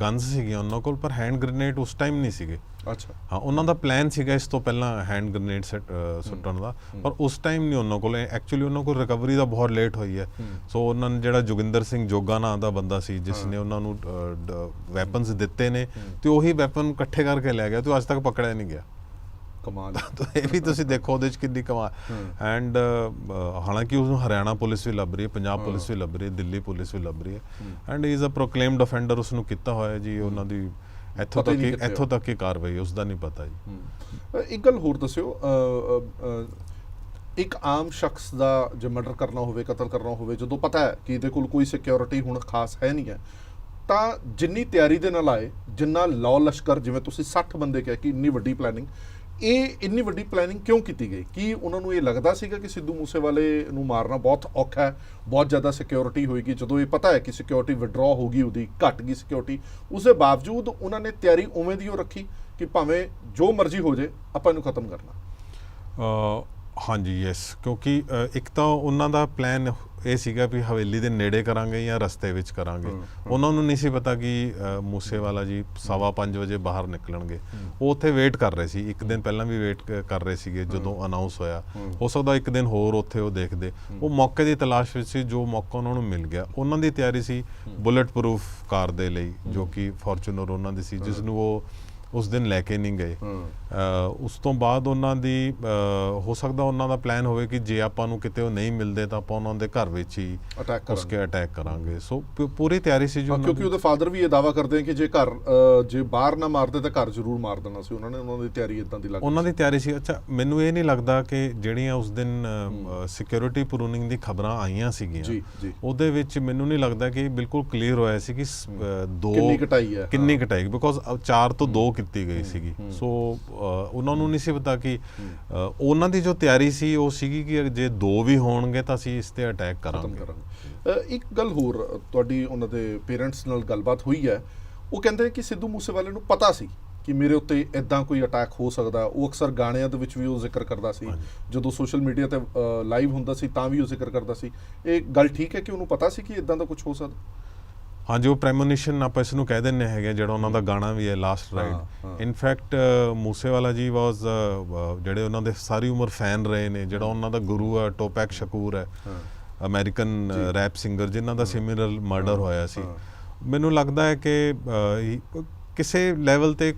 ਗਨਸ ਸੀਗੀਆਂ ਉਹਨਾਂ ਕੋਲ, ਪਰ ਹੈਂਡ ਗ੍ਰਨੇਡ ਉਸ ਟਾਈਮ ਨਹੀਂ ਸੀਗੇ। ਅੱਛਾ। ਹਾਂ, ਉਹਨਾਂ ਦਾ ਪਲਾਨ ਸੀਗਾ ਇਸ ਤੋਂ ਪਹਿਲਾਂ ਹੈਂਡ ਗ੍ਰਨੇਡ ਸੁੱਟਣ ਦਾ, ਪਰ ਉਸ ਟਾਈਮ ਨਹੀਂ ਉਹਨਾਂ ਕੋਲ। ਐਕਚੁਅਲੀ ਉਹਨਾਂ ਕੋਲ ਰਿਕਵਰੀ ਦਾ ਬਹੁਤ ਲੇਟ ਹੋਈ ਹੈ। ਸੋ ਉਹਨਾਂ ਨੇ ਜਿਹੜਾ ਜੋਗਿੰਦਰ ਸਿੰਘ ਜੋਗਾ ਨਾਂ ਦਾ ਬੰਦਾ ਸੀ ਜਿਸ ਨੇ ਉਹਨਾਂ ਨੂੰ ਵੈਪਨਸ ਦਿੱਤੇ ਨੇ ਤੇ ਉਹੀ ਵੈਪਨ ਇਕੱਠੇ ਕਰਕੇ ਲੈ ਗਿਆ ਤੇ ਅੱਜ ਤੱਕ ਪਕੜਿਆ ਨਹੀਂ ਗਿਆ। ਕਮਾਲ। ਇਹ ਵੀ ਤੁਸੀਂ ਦੇਖੋ ਉਹਦੇ ਚ ਕਿੰਨੀ ਕਮਾਲ। ਐਂਡ ਹਾਲਾਂਕਿ ਉਸਨੂੰ ਹਰਿਆਣਾ ਪੁਲਿਸ ਵੀ ਲੱਭ ਰਹੀ ਹੈ, ਪੰਜਾਬ ਪੁਲਿਸ ਵੀ ਲੱਭ ਰਹੀ ਹੈ, ਦਿੱਲੀ ਪੁਲਿਸ ਵੀ ਲੱਭ ਰਹੀ ਹੈ, and he is a proclaimed offender. ਉਸਨੂੰ ਕੀਤਾ ਹੋਇਆ ਜੀ ਉਹਨਾਂ ਦੀ ਇੱਥੋਂ ਤੱਕ ਹੀ ਕਾਰਵਾਈ ਉਸ ਦਾ ਨਹੀਂ ਪਤਾ ਜੀ। ਇੱਕ ਗੱਲ ਹੋਰ ਦੱਸਿਓ, ਇੱਕ ਆਮ ਸ਼ਖਸ ਦਾ ਜੇ ਮਰਡਰ ਕਰਨਾ ਹੋਵੇ, ਕਤਲ ਕਰਨਾ ਹੋਵੇ, ਜਦੋਂ ਪਤਾ ਹੈ ਕਿ ਇਹਦੇ ਕੋਲ ਕੋਈ ਸਿਕਿਉਰਿਟੀ ਹੁਣ ਖਾਸ ਹੈ ਨਹੀਂ ਹੈ, ਤਾਂ ਜਿੰਨੀ ਤਿਆਰੀ ਦੇ ਨਾਲ ਆਏ, ਜਿੰਨਾ ਲਾਅ ਲਸ਼ਕਰ, ਜਿਵੇਂ ਤੁਸੀਂ 60 ਬੰਦੇ ਕਿਹਾ ਕਿ ਇੰਨੀ ਵੱਡੀ ਪਲੈਨਿੰਗ, ਇਹ ਇੰਨੀ ਵੱਡੀ ਪਲੈਨਿੰਗ ਕਿਉਂ ਕੀਤੀ ਗਈ? ਕੀ ਉਹਨਾਂ ਨੂੰ ਇਹ ਲੱਗਦਾ ਸੀਗਾ ਕਿ ਸਿੱਧੂ ਮੂਸੇਵਾਲੇ ਨੂੰ ਮਾਰਨਾ ਬਹੁਤ ਔਖਾ ਹੈ, ਬਹੁਤ ਜ਼ਿਆਦਾ ਸਿਕਿਉਰਿਟੀ ਹੋਏਗੀ? ਜਦੋਂ ਇਹ ਪਤਾ ਹੈ ਕਿ ਸਿਕਿਉਰਿਟੀ ਵਿਡਰਾਅ ਹੋ ਗਈ, ਉਹਦੀ ਘਟ ਗਈ ਸਿਕਿਉਰਿਟੀ, ਉਸ ਦੇ ਬਾਵਜੂਦ ਉਹਨਾਂ ਨੇ ਤਿਆਰੀ ਉਵੇਂ ਦੀ ਉਹ ਰੱਖੀ ਕਿ ਭਾਵੇਂ ਜੋ ਮਰਜ਼ੀ ਹੋ ਜਾਏ ਆਪਾਂ ਇਹਨੂੰ ਖਤਮ ਕਰਨਾ। ਹਾਂਜੀ, ਯੈਸ, ਕਿਉਂਕਿ ਇੱਕ ਤਾਂ ਉਹਨਾਂ ਦਾ ਪਲਾਨ ਇਹ ਸੀਗਾ ਵੀ ਹਵੇਲੀ ਦੇ ਨੇੜੇ ਕਰਾਂਗੇ ਜਾਂ ਰਸਤੇ ਵਿੱਚ ਕਰਾਂਗੇ। ਉਹਨਾਂ ਨੂੰ ਨਹੀਂ ਸੀ ਪਤਾ ਕਿ ਮੂਸੇਵਾਲਾ ਜੀ 5:15 ਵਜੇ ਬਾਹਰ ਨਿਕਲਣਗੇ। ਉਹ ਉੱਥੇ ਵੇਟ ਕਰ ਰਹੇ ਸੀ, ਇੱਕ ਦਿਨ ਪਹਿਲਾਂ ਵੀ ਵੇਟ ਕਰ ਰਹੇ ਸੀਗੇ ਜਦੋਂ ਅਨਾਉਂਸ ਹੋਇਆ। ਹੋ ਸਕਦਾ ਇੱਕ ਦਿਨ ਹੋਰ ਉੱਥੇ ਉਹ ਦੇਖਦੇ। ਉਹ ਮੌਕੇ ਦੀ ਤਲਾਸ਼ ਵਿੱਚ ਸੀ, ਜੋ ਮੌਕਾ ਉਹਨਾਂ ਨੂੰ ਮਿਲ ਗਿਆ। ਉਹਨਾਂ ਦੀ ਤਿਆਰੀ ਸੀ ਬੁਲਟ ਪ੍ਰੂਫ ਕਾਰ ਦੇ ਲਈ, ਜੋ ਕਿ ਫੋਰਚੂਨਰ ਉਹਨਾਂ ਦੀ ਸੀ, ਜਿਸ ਨੂੰ ਉਹ ਉਸ ਦਿਨ ਲੈ ਕੇ ਨਹੀਂ ਗਏ। ਉਸ ਤੋਂ ਬਾਅਦ ਉਹਨਾਂ ਦੀ ਹੋ ਸਕਦਾ ਉਹਨਾਂ ਦਾ ਪਲਾਨ ਹੋਵੇ ਕਿ ਜੇ ਆਪਾਂ ਨੂੰ ਕਿਤੇ ਉਹ ਨਹੀਂ ਮਿਲਦੇ ਤਾਂ ਆਪਾਂ ਉਹਨਾਂ ਦੇ ਘਰ ਵਿੱਚ ਹੀ ਅਟੈਕ ਕਰਾਂਗੇ। ਸੋ ਪੂਰੀ ਤਿਆਰੀ ਸੀ ਜੋ, ਕਿਉਂਕਿ ਉਹਦੇ ਫਾਦਰ ਵੀ ਇਹ ਦਾਅਵਾ ਕਰਦੇ ਆ ਕਿ ਜੇ ਬਾਹਰ ਨਾ ਮਾਰਦੇ ਤਾਂ ਘਰ ਜ਼ਰੂਰ ਮਾਰ ਦੇਣਾ ਸੀ ਉਹਨਾਂ ਨੇ। ਉਹਨਾਂ ਦੀ ਤਿਆਰੀ ਇਦਾਂ ਦੀ ਲੱਗਦੀ, ਉਹਨਾਂ ਦੀ ਤਿਆਰੀ ਸੀ। ਅੱਛਾ, ਮੈਨੂੰ ਇਹ ਨਹੀਂ ਲੱਗਦਾ ਕਿ ਜਿਹੜੀਆਂ ਉਸ ਦਿਨ ਸਿਕਿਉਰਿਟੀ ਪ੍ਰੂਨਿੰਗ ਦੀ ਖਬਰਾਂ ਆਈਆਂ ਸੀਗੀਆਂ ਉਹਦੇ ਵਿੱਚ ਮੈਨੂੰ ਨਹੀਂ ਲੱਗਦਾ ਕਿ ਬਿਲਕੁਲ ਕਲੀਅਰ ਹੋਇਆ ਸੀ ਕਿ ਕਿੰਨੀ ਘਟਾਈ, ਬਿਕੋਜ਼ 4 ਤੋਂ 2 ਕੀਤੀ ਗਈ ਸੀਗੀ। ਸੋ ਉਹਨਾਂ ਨੂੰ ਨਹੀਂ ਸੀ ਪਤਾ ਕਿ ਉਹਨਾਂ ਦੀ ਜੋ ਤਿਆਰੀ ਸੀ ਉਹ ਸੀਗੀ ਕਿ ਜੇ 2 ਵੀ ਹੋਣਗੇ ਤਾਂ ਅਸੀਂ ਇਸ ਤੇ ਅਟੈਕ ਕਰਾਂਗੇ। ਇੱਕ ਗੱਲ ਹੋਰ, ਤੁਹਾਡੀ ਉਹਨਾਂ ਦੇ ਪੇਰੈਂਟਸ ਨਾਲ ਗੱਲਬਾਤ ਹੋਈ ਹੈ, ਉਹ ਕਹਿੰਦੇ ਕਿ ਸਿੱਧੂ ਮੂਸੇਵਾਲੇ ਨੂੰ ਪਤਾ ਸੀ ਕਿ ਮੇਰੇ ਉੱਤੇ ਇੱਦਾਂ ਕੋਈ ਅਟੈਕ ਹੋ ਸਕਦਾ। ਉਹ ਅਕਸਰ ਗਾਣਿਆਂ ਦੇ ਵਿੱਚ ਵੀ ਉਹ ਜ਼ਿਕਰ ਕਰਦਾ ਸੀ, ਜਦੋਂ ਸੋਸ਼ਲ ਮੀਡੀਆ ਤੇ ਲਾਈਵ ਹੁੰਦਾ ਸੀ ਤਾਂ ਵੀ ਉਹ ਜ਼ਿਕਰ ਕਰਦਾ ਸੀ। ਇਹ ਗੱਲ ਠੀਕ ਹੈ ਕਿ ਉਹਨੂੰ ਪਤਾ ਸੀ ਕਿ ਇੱਦਾਂ ਦਾ ਕੁਝ ਹੋ ਸਕਦਾ? ਹਾਂਜੀ, ਉਹ ਪ੍ਰੈਮੋਨੀਸ਼ਨ ਆਪਾਂ ਇਸ ਨੂੰ ਕਹਿ ਦਿੰਦੇ ਹੈਗੇ, ਜਿਹੜਾ ਉਹਨਾਂ ਦਾ ਗਾਣਾ ਵੀ ਹੈ last ride. In fact Moosewala ji ਵਾਜ਼ ਜਿਹੜੇ ਉਹਨਾਂ ਦੇ ਸਾਰੀ ਉਮਰ ਫੈਨ ਰਹੇ ਨੇ। ਜਿਹੜਾ ਉਹਨਾਂ ਦਾ ਗੁਰੂ ਹੈ ਟੋਪੈਕ ਸ਼ਕੂਰ ਹੈ, ਅਮਰੀਕਨ ਰੈਪ ਸਿੰਗਰ, ਜਿਨ੍ਹਾਂ ਦਾ ਸਿਮਿਲਰ ਮਰਡਰ ਹੋਇਆ ਸੀ। ਮੈਨੂੰ ਲੱਗਦਾ ਹੈ ਕਿ ਕਿਸੇ ਲੈਵਲ ਤੇ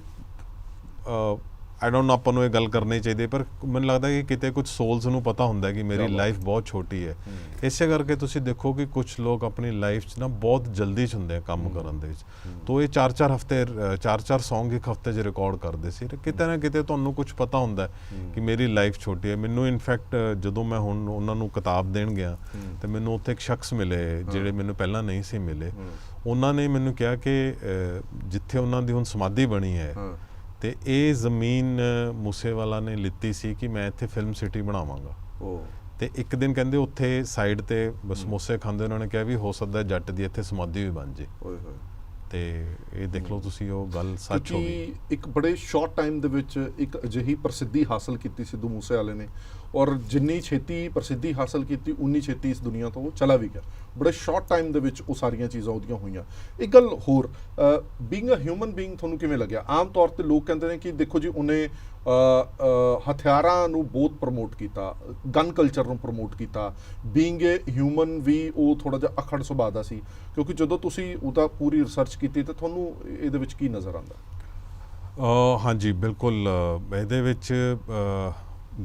ਆਈ ਡੋਂਟ ਨੋ ਆਪਾਂ ਨੂੰ ਇਹ ਗੱਲ ਕਰਨੀ ਚਾਹੀਦੀ, ਪਰ ਮੈਨੂੰ ਲੱਗਦਾ ਕਿ ਕਿਤੇ ਕੁਝ ਸੋਲਸ ਨੂੰ ਪਤਾ ਹੁੰਦਾ ਕਿ ਮੇਰੀ ਲਾਈਫ ਬਹੁਤ ਛੋਟੀ ਹੈ। ਇਸੇ ਕਰਕੇ ਤੁਸੀਂ ਦੇਖੋ ਕਿ ਕੁਝ ਲੋਕ ਆਪਣੀ ਲਾਈਫ 'ਚ ਨਾ ਬਹੁਤ ਜਲਦੀ 'ਚ ਹੁੰਦੇ ਆ ਕੰਮ ਕਰਨ ਦੇ ਵਿੱਚ। ਤੋ ਇਹ 4-4 ਸੌਂਗ ਇੱਕ ਹਫ਼ਤੇ 'ਚ ਰਿਕਾਰਡ ਕਰਦੇ ਸੀ। ਕਿਤੇ ਨਾ ਕਿਤੇ ਤੁਹਾਨੂੰ ਕੁਝ ਪਤਾ ਹੁੰਦਾ ਕਿ ਮੇਰੀ ਲਾਈਫ ਛੋਟੀ ਹੈ। ਮੈਨੂੰ ਇਨਫੈਕਟ ਜਦੋਂ ਮੈਂ ਹੁਣ ਉਹਨਾਂ ਨੂੰ ਕਿਤਾਬ ਦੇਣ ਗਿਆ ਤੇ ਮੈਨੂੰ ਉੱਥੇ ਇੱਕ ਸ਼ਖਸ ਮਿਲੇ ਜਿਹੜੇ ਮੈਨੂੰ ਪਹਿਲਾਂ ਨਹੀਂ ਸੀ ਮਿਲੇ। ਉਹਨਾਂ ਨੇ ਮੈਨੂੰ ਕਿਹਾ ਕਿ ਜਿੱਥੇ ਉਹਨਾਂ ਦੀ ਹੁਣ ਸਮਾਧੀ ਬਣੀ ਹੈ ਤੇ ਇਹ ਜ਼ਮੀਨ ਮੂਸੇਵਾਲਾ ਨੇ ਲਿੱਤੀ ਸੀ ਕਿ ਮੈਂ ਇੱਥੇ ਫਿਲਮ ਸਿਟੀ ਬਣਾਵਾਂਗਾ। ਤੇ ਇੱਕ ਦਿਨ ਕਹਿੰਦੇ ਉੱਥੇ ਸਾਈਡ ਤੇ ਸਮੋਸੇ ਖਾਂਦੇ ਉਹਨਾਂ ਨੇ ਕਿਹਾ ਵੀ ਹੋ ਸਕਦਾ ਜੱਟ ਦੀ ਇੱਥੇ ਸਮਾਧੀ ਵੀ ਬਣ ਜੇ। ਓਏ ਹੋਏ। ਤੇ ਇਹ ਦੇਖ ਲਓ ਤੁਸੀਂ, ਉਹ ਗੱਲ ਸੱਚ ਹੋ ਗਈ। ਕਿਉਂਕਿ ਇੱਕ ਬੜੇ ਸ਼ਾਰਟ ਟਾਈਮ ਦੇ ਵਿੱਚ ਇੱਕ ਅਜਿਹੀ ਪ੍ਰਸਿੱਧੀ ਹਾਸਲ ਕੀਤੀ ਸਿੱਧੂ ਮੂਸੇਵਾਲੇ ਨੇ, ਔਰ ਜਿੰਨੀ ਛੇਤੀ ਪ੍ਰਸਿੱਧੀ ਹਾਸਲ ਕੀਤੀ ਉਨੀ ਛੇਤੀ ਇਸ ਦੁਨੀਆ ਤੋਂ ਉਹ ਚਲਾ ਵੀ ਗਿਆ। ਬੜੇ ਸ਼ਾਰਟ ਟਾਈਮ ਦੇ ਵਿੱਚ ਉਹ ਸਾਰੀਆਂ ਚੀਜ਼ਾਂ ਉਹਦੀਆਂ ਹੋਈਆਂ। ਇੱਕ ਗੱਲ ਹੋਰ, ਬੀਇੰਗ ਅ ਹਿਊਮਨ ਬੀਇੰਗ ਤੁਹਾਨੂੰ ਕਿਵੇਂ ਲੱਗਿਆ? ਆਮ ਤੌਰ ਤੇ ਲੋਕ ਕਹਿੰਦੇ ਨੇ ਕਿ ਦੇਖੋ ਜੀ ਉਹਨੇ ਹਥਿਆਰਾਂ ਨੂੰ ਬਹੁਤ ਪ੍ਰਮੋਟ ਕੀਤਾ, ਗਨ ਕਲਚਰ ਨੂੰ ਪ੍ਰਮੋਟ ਕੀਤਾ। ਬੀਇੰਗ ਏ ਹਿਊਮਨ ਵੀ ਉਹ ਥੋੜਾ ਜਿਹਾ ਅਖੜ ਸੁਭਾਅ ਦਾ ਸੀ, ਕਿਉਂਕਿ ਜਦੋਂ ਤੁਸੀਂ ਉਹਦਾ ਪੂਰੀ ਰਿਸਰਚ ਕੀਤੀ ਤਾਂ ਤੁਹਾਨੂੰ ਇਹਦੇ ਵਿੱਚ ਕੀ ਨਜ਼ਰ ਆਉਂਦਾ? ਹਾਂਜੀ ਬਿਲਕੁਲ, ਇਹਦੇ ਵਿੱਚ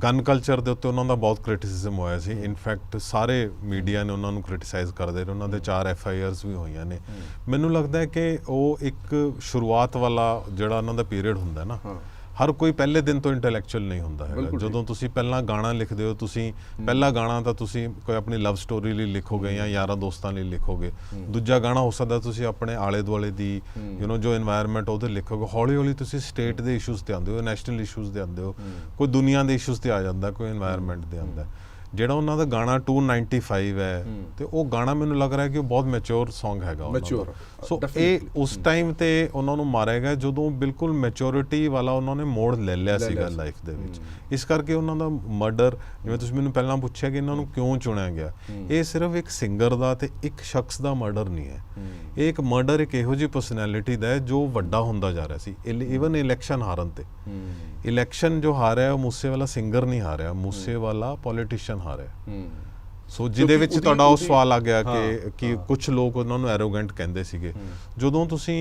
ਗਨ ਕਲਚਰ ਦੇ ਉੱਤੇ ਉਹਨਾਂ ਦਾ ਬਹੁਤ ਕ੍ਰਿਟਿਸਿਜ਼ਮ ਹੋਇਆ ਸੀ। ਇਨਫੈਕਟ ਸਾਰੇ ਮੀਡੀਆ ਨੇ ਉਹਨਾਂ ਨੂੰ ਕ੍ਰਿਟਿਸਾਈਜ਼ ਕਰਦੇ ਰਹੇ। ਉਹਨਾਂ ਦੇ 4 FIRs ਵੀ ਹੋਈਆਂ ਨੇ। ਮੈਨੂੰ ਲੱਗਦਾ ਹੈ ਕਿ ਉਹ ਇੱਕ ਸ਼ੁਰੂਆਤ ਵਾਲਾ ਜਿਹੜਾ ਉਹਨਾਂ ਦਾ ਪੀਰੀਅਡ ਹੁੰਦਾ ਨਾ, ਹਰ ਕੋਈ ਪਹਿਲੇ ਦਿਨ ਤੋਂ ਇੰਟੈਲੈਕਚੁਅਲ ਨਹੀਂ ਹੁੰਦਾ ਹੈਗਾ। ਜਦੋਂ ਤੁਸੀਂ ਪਹਿਲਾਂ ਗਾਣਾ ਲਿਖਦੇ ਹੋ, ਤੁਸੀਂ ਪਹਿਲਾ ਗਾਣਾ ਤਾਂ ਤੁਸੀਂ ਕੋਈ ਆਪਣੀ ਲਵ ਸਟੋਰੀ ਲਈ ਲਿਖੋਗੇ ਜਾਂ ਯਾਰਾਂ ਦੋਸਤਾਂ ਲਈ ਲਿਖੋਗੇ। ਦੂਜਾ ਗਾਣਾ ਹੋ ਸਕਦਾ ਤੁਸੀਂ ਆਪਣੇ ਆਲੇ ਦੁਆਲੇ ਦੀ ਜੋ এনवायरमेंट ਉਹਦੇ ਲਿਖੋਗੇ। ਹੌਲੀ ਹੌਲੀ ਤੁਸੀਂ ਸਟੇਟ ਦੇ ਇਸ਼ੂਜ਼ ਤੇ ਆਉਂਦੇ ਹੋ, ਨੈਸ਼ਨਲ ਇਸ਼ੂਜ਼ ਤੇ ਆਉਂਦੇ ਹੋ, ਕੋਈ ਦੁਨੀਆ ਦੇ ਇਸ਼ੂਜ਼ ਤੇ ਆ ਜਾਂਦਾ, ਕੋਈ এনवायरमेंट ਦੇ ਆਉਂਦਾ। ਜਿਹੜਾ ਉਹਨਾਂ ਦਾ ਗਾਣਾ 295 ਹੈ ਤੇ ਉਹ ਗਾਣਾ ਮੈਨੂੰ ਲੱਗ ਰਿਹਾ ਕਿ ਉਹ ਬਹੁਤ ਮੈਚੁਰ Song ਹੈਗਾ। ਸੋ ਇਹ ਉਸ ਟਾਈਮ ਤੇ ਉਹਨਾਂ ਨੂੰ ਮਾਰਿਆ ਗਿਆ ਜਦੋਂ ਬਿਲਕੁਲ ਮੈਚੁਰਿਟੀ ਵਾਲਾ ਉਹਨਾਂ ਨੇ ਮੋੜ ਲੈ ਲਿਆ ਸੀਗਾ ਲਾਈਫ ਦੇ ਵਿੱਚ। ਇਸ ਕਰਕੇ ਉਹਨਾਂ ਦਾ ਮਰਡਰ, ਜਿਵੇਂ ਤੁਸੀਂ ਮੈਨੂੰ ਪਹਿਲਾਂ ਪੁੱਛਿਆ ਕਿ ਇਹਨਾਂ ਨੂੰ ਕਿਉਂ ਚੁਣਿਆ ਗਿਆ, ਇਹ ਸਿਰਫ ਇੱਕ ਸਿੰਗਰ ਦਾ ਤੇ ਇੱਕ ਸ਼ਖਸ ਦਾ ਮਰਡਰ ਨਹੀਂ ਹੈ। ਇਹ ਇੱਕ ਮਰਡਰ ਇੱਕ ਇਹੋ ਜਿਹੀ ਪਰਸਨੈਲਿਟੀ ਦਾ ਹੈ ਜੋ ਵੱਡਾ ਹੁੰਦਾ ਜਾ ਰਿਹਾ ਸੀ। ਈਵਨ ਇਲੈਕਸ਼ਨ ਹਾਰਨ ਤੇ, ਇਲੈਕਸ਼ਨ ਜੋ ਹਾਰਿਆ ਉਹ ਮੂਸੇਵਾਲਾ ਸਿੰਗਰ ਨਹੀਂ ਹਾਰਿਆ, ਮੂਸੇਵਾਲਾ ਪੋਲੀਟੀਸ਼ੀਅਨ ਹਾਰਿਆ। ਸੋ ਜਿਹਦੇ ਵਿੱਚ ਤੁਹਾਡਾ ਉਹ ਸਵਾਲ ਆ ਗਿਆ ਕਿ ਕੁਝ ਲੋਕ ਉਹਨਾਂ ਨੂੰ ਐਰੋਗੈਂਟ ਕਹਿੰਦੇ ਸੀਗੇ। ਜਦੋਂ ਤੁਸੀਂ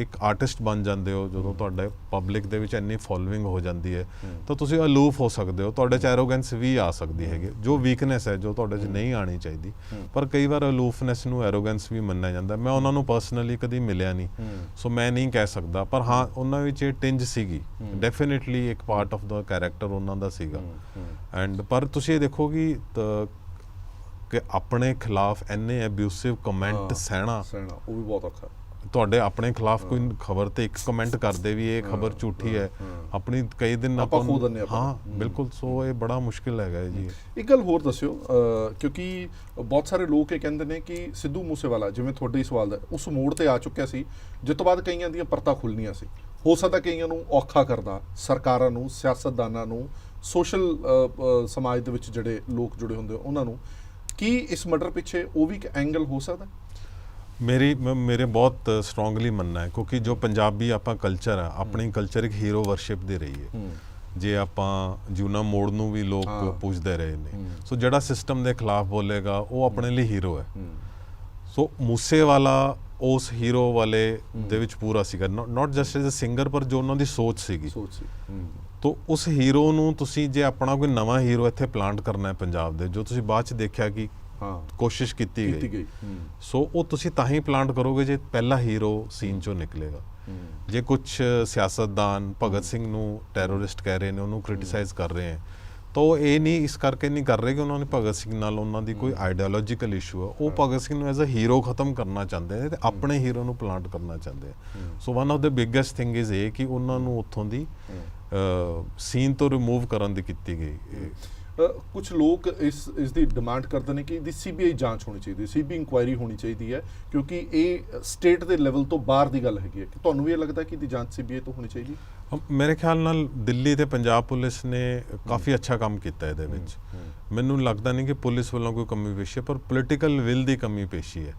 ਇੱਕ ਆਰਟਿਸਟ ਬਣ ਜਾਂਦੇ ਹੋ, ਜਦੋਂ ਤੁਹਾਡੇ ਪਬਲਿਕ ਦੇ ਵਿੱਚ ਇੰਨੀ ਫੋਲੋਇੰਗ ਹੋ ਜਾਂਦੀ ਹੈ ਤਾਂ ਤੁਸੀਂ ਅਲੂਫ ਹੋ ਸਕਦੇ ਹੋ, ਤੁਹਾਡੇ 'ਚ ਐਰੋਗੈਂਸ ਵੀ ਆ ਸਕਦੀ ਹੈਗੀ, ਜੋ ਵੀਕਨੈਸ ਹੈ ਜੋ ਤੁਹਾਡੇ 'ਚ ਨਹੀਂ ਆਣੀ ਚਾਹੀਦੀ। ਪਰ ਕਈ ਵਾਰ ਅਲੂਫਨੈਸ ਨੂੰ ਐਰੋਗੈਂਸ ਵੀ ਮੰਨਿਆ ਜਾਂਦਾ। ਮੈਂ ਉਹਨਾਂ ਨੂੰ ਪਰਸਨਲੀ ਕਦੀ ਮਿਲਿਆ ਨਹੀਂ, ਸੋ ਮੈਂ ਨਹੀਂ ਕਹਿ ਸਕਦਾ। ਪਰ ਹਾਂ, ਉਹਨਾਂ ਵਿੱਚ ਇਹ ਟਿੰਜ ਸੀਗੀ, ਡੈਫੀਨੇਟਲੀ ਇੱਕ ਪਾਰਟ ਆਫ ਦਾ ਕੈਰੈਕਟਰ ਉਹਨਾਂ ਦਾ ਸੀਗਾ। ਐਂਡ ਪਰ ਤੁਸੀਂ ਇਹ ਦੇਖੋ ਕਿ ਆਪਣੇ ਖਿਲਾਫ ਇੰਨੇ ਐਬਿਊਸਿਵ ਕਮੈਂਟ ਸਹਿਣਾ ਉਹ ਵੀ ਬਹੁਤ ਔਖਾ। ਤੁਹਾਡੇ ਆਪਣੇ ਖਿਲਾਫ ਕੋਈ ਖਬਰ ਤੇ ਇੱਕ ਕਮੈਂਟ ਕਰਦੇ ਵੀ ਇਹ ਖਬਰ ਝੂਠੀ ਹੈ, ਆਪਣੀ ਕਈ ਦਿਨ ਆਪਾਂ ਖੋ ਦਿੰਦੇ ਹਾਂ। ਹਾਂ ਬਿਲਕੁਲ। ਸੋ ਇਹ ਬੜਾ ਮੁਸ਼ਕਿਲ ਹੈਗਾ ਜੀ। ਇੱਕ ਗੱਲ ਹੋਰ ਦੱਸਿਓ, ਕਿਉਂਕਿ ਬਹੁਤ ਸਾਰੇ ਲੋਕ ਇਹ ਕਹਿੰਦੇ ਨੇ ਕਿ ਸਿੱਧੂ ਮੂਸੇਵਾਲਾ, ਜਿਵੇਂ ਤੁਹਾਡੇ ਹੀ ਸਵਾਲ ਦਾ, ਉਸ ਮੋੜ ਤੇ ਆ ਚੁੱਕਿਆ ਸੀ ਜਿਸ ਤੋਂ ਬਾਅਦ ਕਈਆਂ ਦੀਆਂ ਪਰਤਾਂ ਖੁੱਲ੍ਹਣੀਆਂ ਸੀ। ਹੋ ਸਕਦਾ ਕਈਆਂ ਨੂੰ ਔਖਾ ਕਰਦਾ, ਸਰਕਾਰਾਂ ਨੂੰ, ਸਿਆਸਤਦਾਨਾਂ ਨੂੰ, ਸੋਸ਼ਲ ਸਮਾਜ ਦੇ ਵਿੱਚ ਜਿਹੜੇ ਲੋਕ ਜੁੜੇ ਹੁੰਦੇ ਉਹਨਾਂ ਨੂੰ। ਕੀ ਇਸ ਮਰਡਰ ਪਿੱਛੇ ਉਹ ਵੀ ਇੱਕ ਐਂਗਲ ਹੋ ਸਕਦਾ? ਮੇਰੇ ਬਹੁਤ ਸਟਰੋਂਗਲੀ ਮੰਨਣਾ ਹੈ, ਕਿਉਂਕਿ ਜੋ ਪੰਜਾਬੀ ਆਪਾਂ ਕਲਚਰ ਆ, ਆਪਣੀ ਕਲਚਰ ਇੱਕ ਹੀਰੋ ਵਰਸ਼ਿਪ ਦੇ ਰਹੀ ਹੈ। ਜੇ ਆਪਾਂ ਜੂਨਾ ਮੋੜ ਨੂੰ ਵੀ ਲੋਕ ਪੁੱਛਦੇ ਰਹੇ ਨੇ, ਸੋ ਜਿਹੜਾ ਸਿਸਟਮ ਦੇ ਖਿਲਾਫ ਬੋਲੇਗਾ ਉਹ ਆਪਣੇ ਲਈ ਹੀਰੋ ਹੈ। ਸੋ ਮੂਸੇਵਾਲਾ ਉਸ ਹੀਰੋ ਵਾਲੇ ਦੇ ਵਿੱਚ ਪੂਰਾ ਸੀਗਾ, not just as a singer, ਪਰ ਜੋ ਉਹਨਾਂ ਦੀ ਸੋਚ ਸੀਗੀ। ਤੋ ਉਸ ਹੀਰੋ ਨੂੰ ਤੁਸੀਂ ਜੇ ਆਪਣਾ ਕੋਈ ਨਵਾਂ ਹੀਰੋ ਇੱਥੇ ਪਲਾਂਟ ਕਰਨਾ ਹੈ ਪੰਜਾਬ ਦੇ, ਜੋ ਤੁਸੀਂ ਬਾਅਦ 'ਚ ਦੇਖਿਆ ਕਿ ਕੋਸ਼ਿਸ਼ ਕੀਤੀ ਗਈ, ਸੋ ਉਹ ਤੁਸੀਂ ਤਾਂ ਹੀ ਪਲਾਂਟ ਕਰੋਗੇ ਜੇ ਪਹਿਲਾ ਹੀਰੋ ਸੀਨ 'ਚੋਂ ਨਿਕਲੇਗਾ। ਜੇ ਕੁਝ ਸਿਆਸਤਦਾਨ ਭਗਤ ਸਿੰਘ ਨੂੰ ਟੈਰਰਿਸਟ ਕਹਿ ਰਹੇ ਨੇ, ਉਹਨੂੰ ਕ੍ਰਿਟਿਸਾਈਜ਼ ਕਰ ਰਹੇ ਹੈ, ਤਾਂ ਉਹ ਇਹ ਨਹੀਂ ਇਸ ਕਰਕੇ ਨਹੀਂ ਕਰ ਰਹੇ ਕਿ ਉਹਨਾਂ ਨੇ ਭਗਤ ਸਿੰਘ ਨਾਲ ਉਹਨਾਂ ਦੀ ਕੋਈ ਆਈਡੀਓਲੋਜੀਕਲ ਇਸ਼ੂ ਹੈ। ਉਹ ਭਗਤ ਸਿੰਘ ਨੂੰ ਐਜ਼ ਅ ਹੀਰੋ ਖਤਮ ਕਰਨਾ ਚਾਹੁੰਦੇ ਨੇ ਤੇ ਆਪਣੇ ਹੀਰੋ ਨੂੰ ਪਲਾਂਟ ਕਰਨਾ ਚਾਹੁੰਦੇ ਆ। ਸੋ one of the biggest thing is ਇਹ ਕਿ ਉਹਨਾਂ ਨੂੰ ਉੱਥੋਂ ਦੀ ਸੀਨ ਤੋਂ ਰਿਮੂਵ ਕਰਨ ਦੀ ਕੀਤੀ ਗਈ। ਕੁਝ ਲੋਕ ਇਸ ਦੀ ਡਿਮਾਂਡ ਕਰਦੇ ਨੇ ਕਿ ਇਹਦੀ CBI ਜਾਂਚ ਹੋਣੀ ਚਾਹੀਦੀ, CBI ਇਨਕੁਆਇਰੀ ਹੋਣੀ ਚਾਹੀਦੀ ਹੈ, ਕਿਉਂਕਿ ਇਹ ਸਟੇਟ ਦੇ ਲੈਵਲ ਤੋਂ ਬਾਹਰ ਦੀ ਗੱਲ ਹੈਗੀ ਹੈ। ਕਿ ਤੁਹਾਨੂੰ ਵੀ ਇਹ ਲੱਗਦਾ ਕਿ ਇਹਦੀ ਜਾਂਚ CBI ਤੋਂ ਹੋਣੀ ਚਾਹੀਦੀ? ਮੇਰੇ ਖਿਆਲ ਨਾਲ ਦਿੱਲੀ ਤੇ ਪੰਜਾਬ ਪੁਲਿਸ ਨੇ ਕਾਫੀ ਅੱਛਾ ਕੰਮ ਕੀਤਾ ਇਹਦੇ ਵਿੱਚ। ਮੈਨੂੰ ਲੱਗਦਾ ਨਹੀਂ ਕਿ ਪੁਲਿਸ ਵੱਲੋਂ ਕੋਈ ਕਮੀ ਪੇਸ਼ੀ ਹੈ, ਪਰ ਪੋਲੀਟੀਕਲ ਵਿਲ ਦੀ ਕਮੀ ਪੇਸ਼ੀ ਹੈ।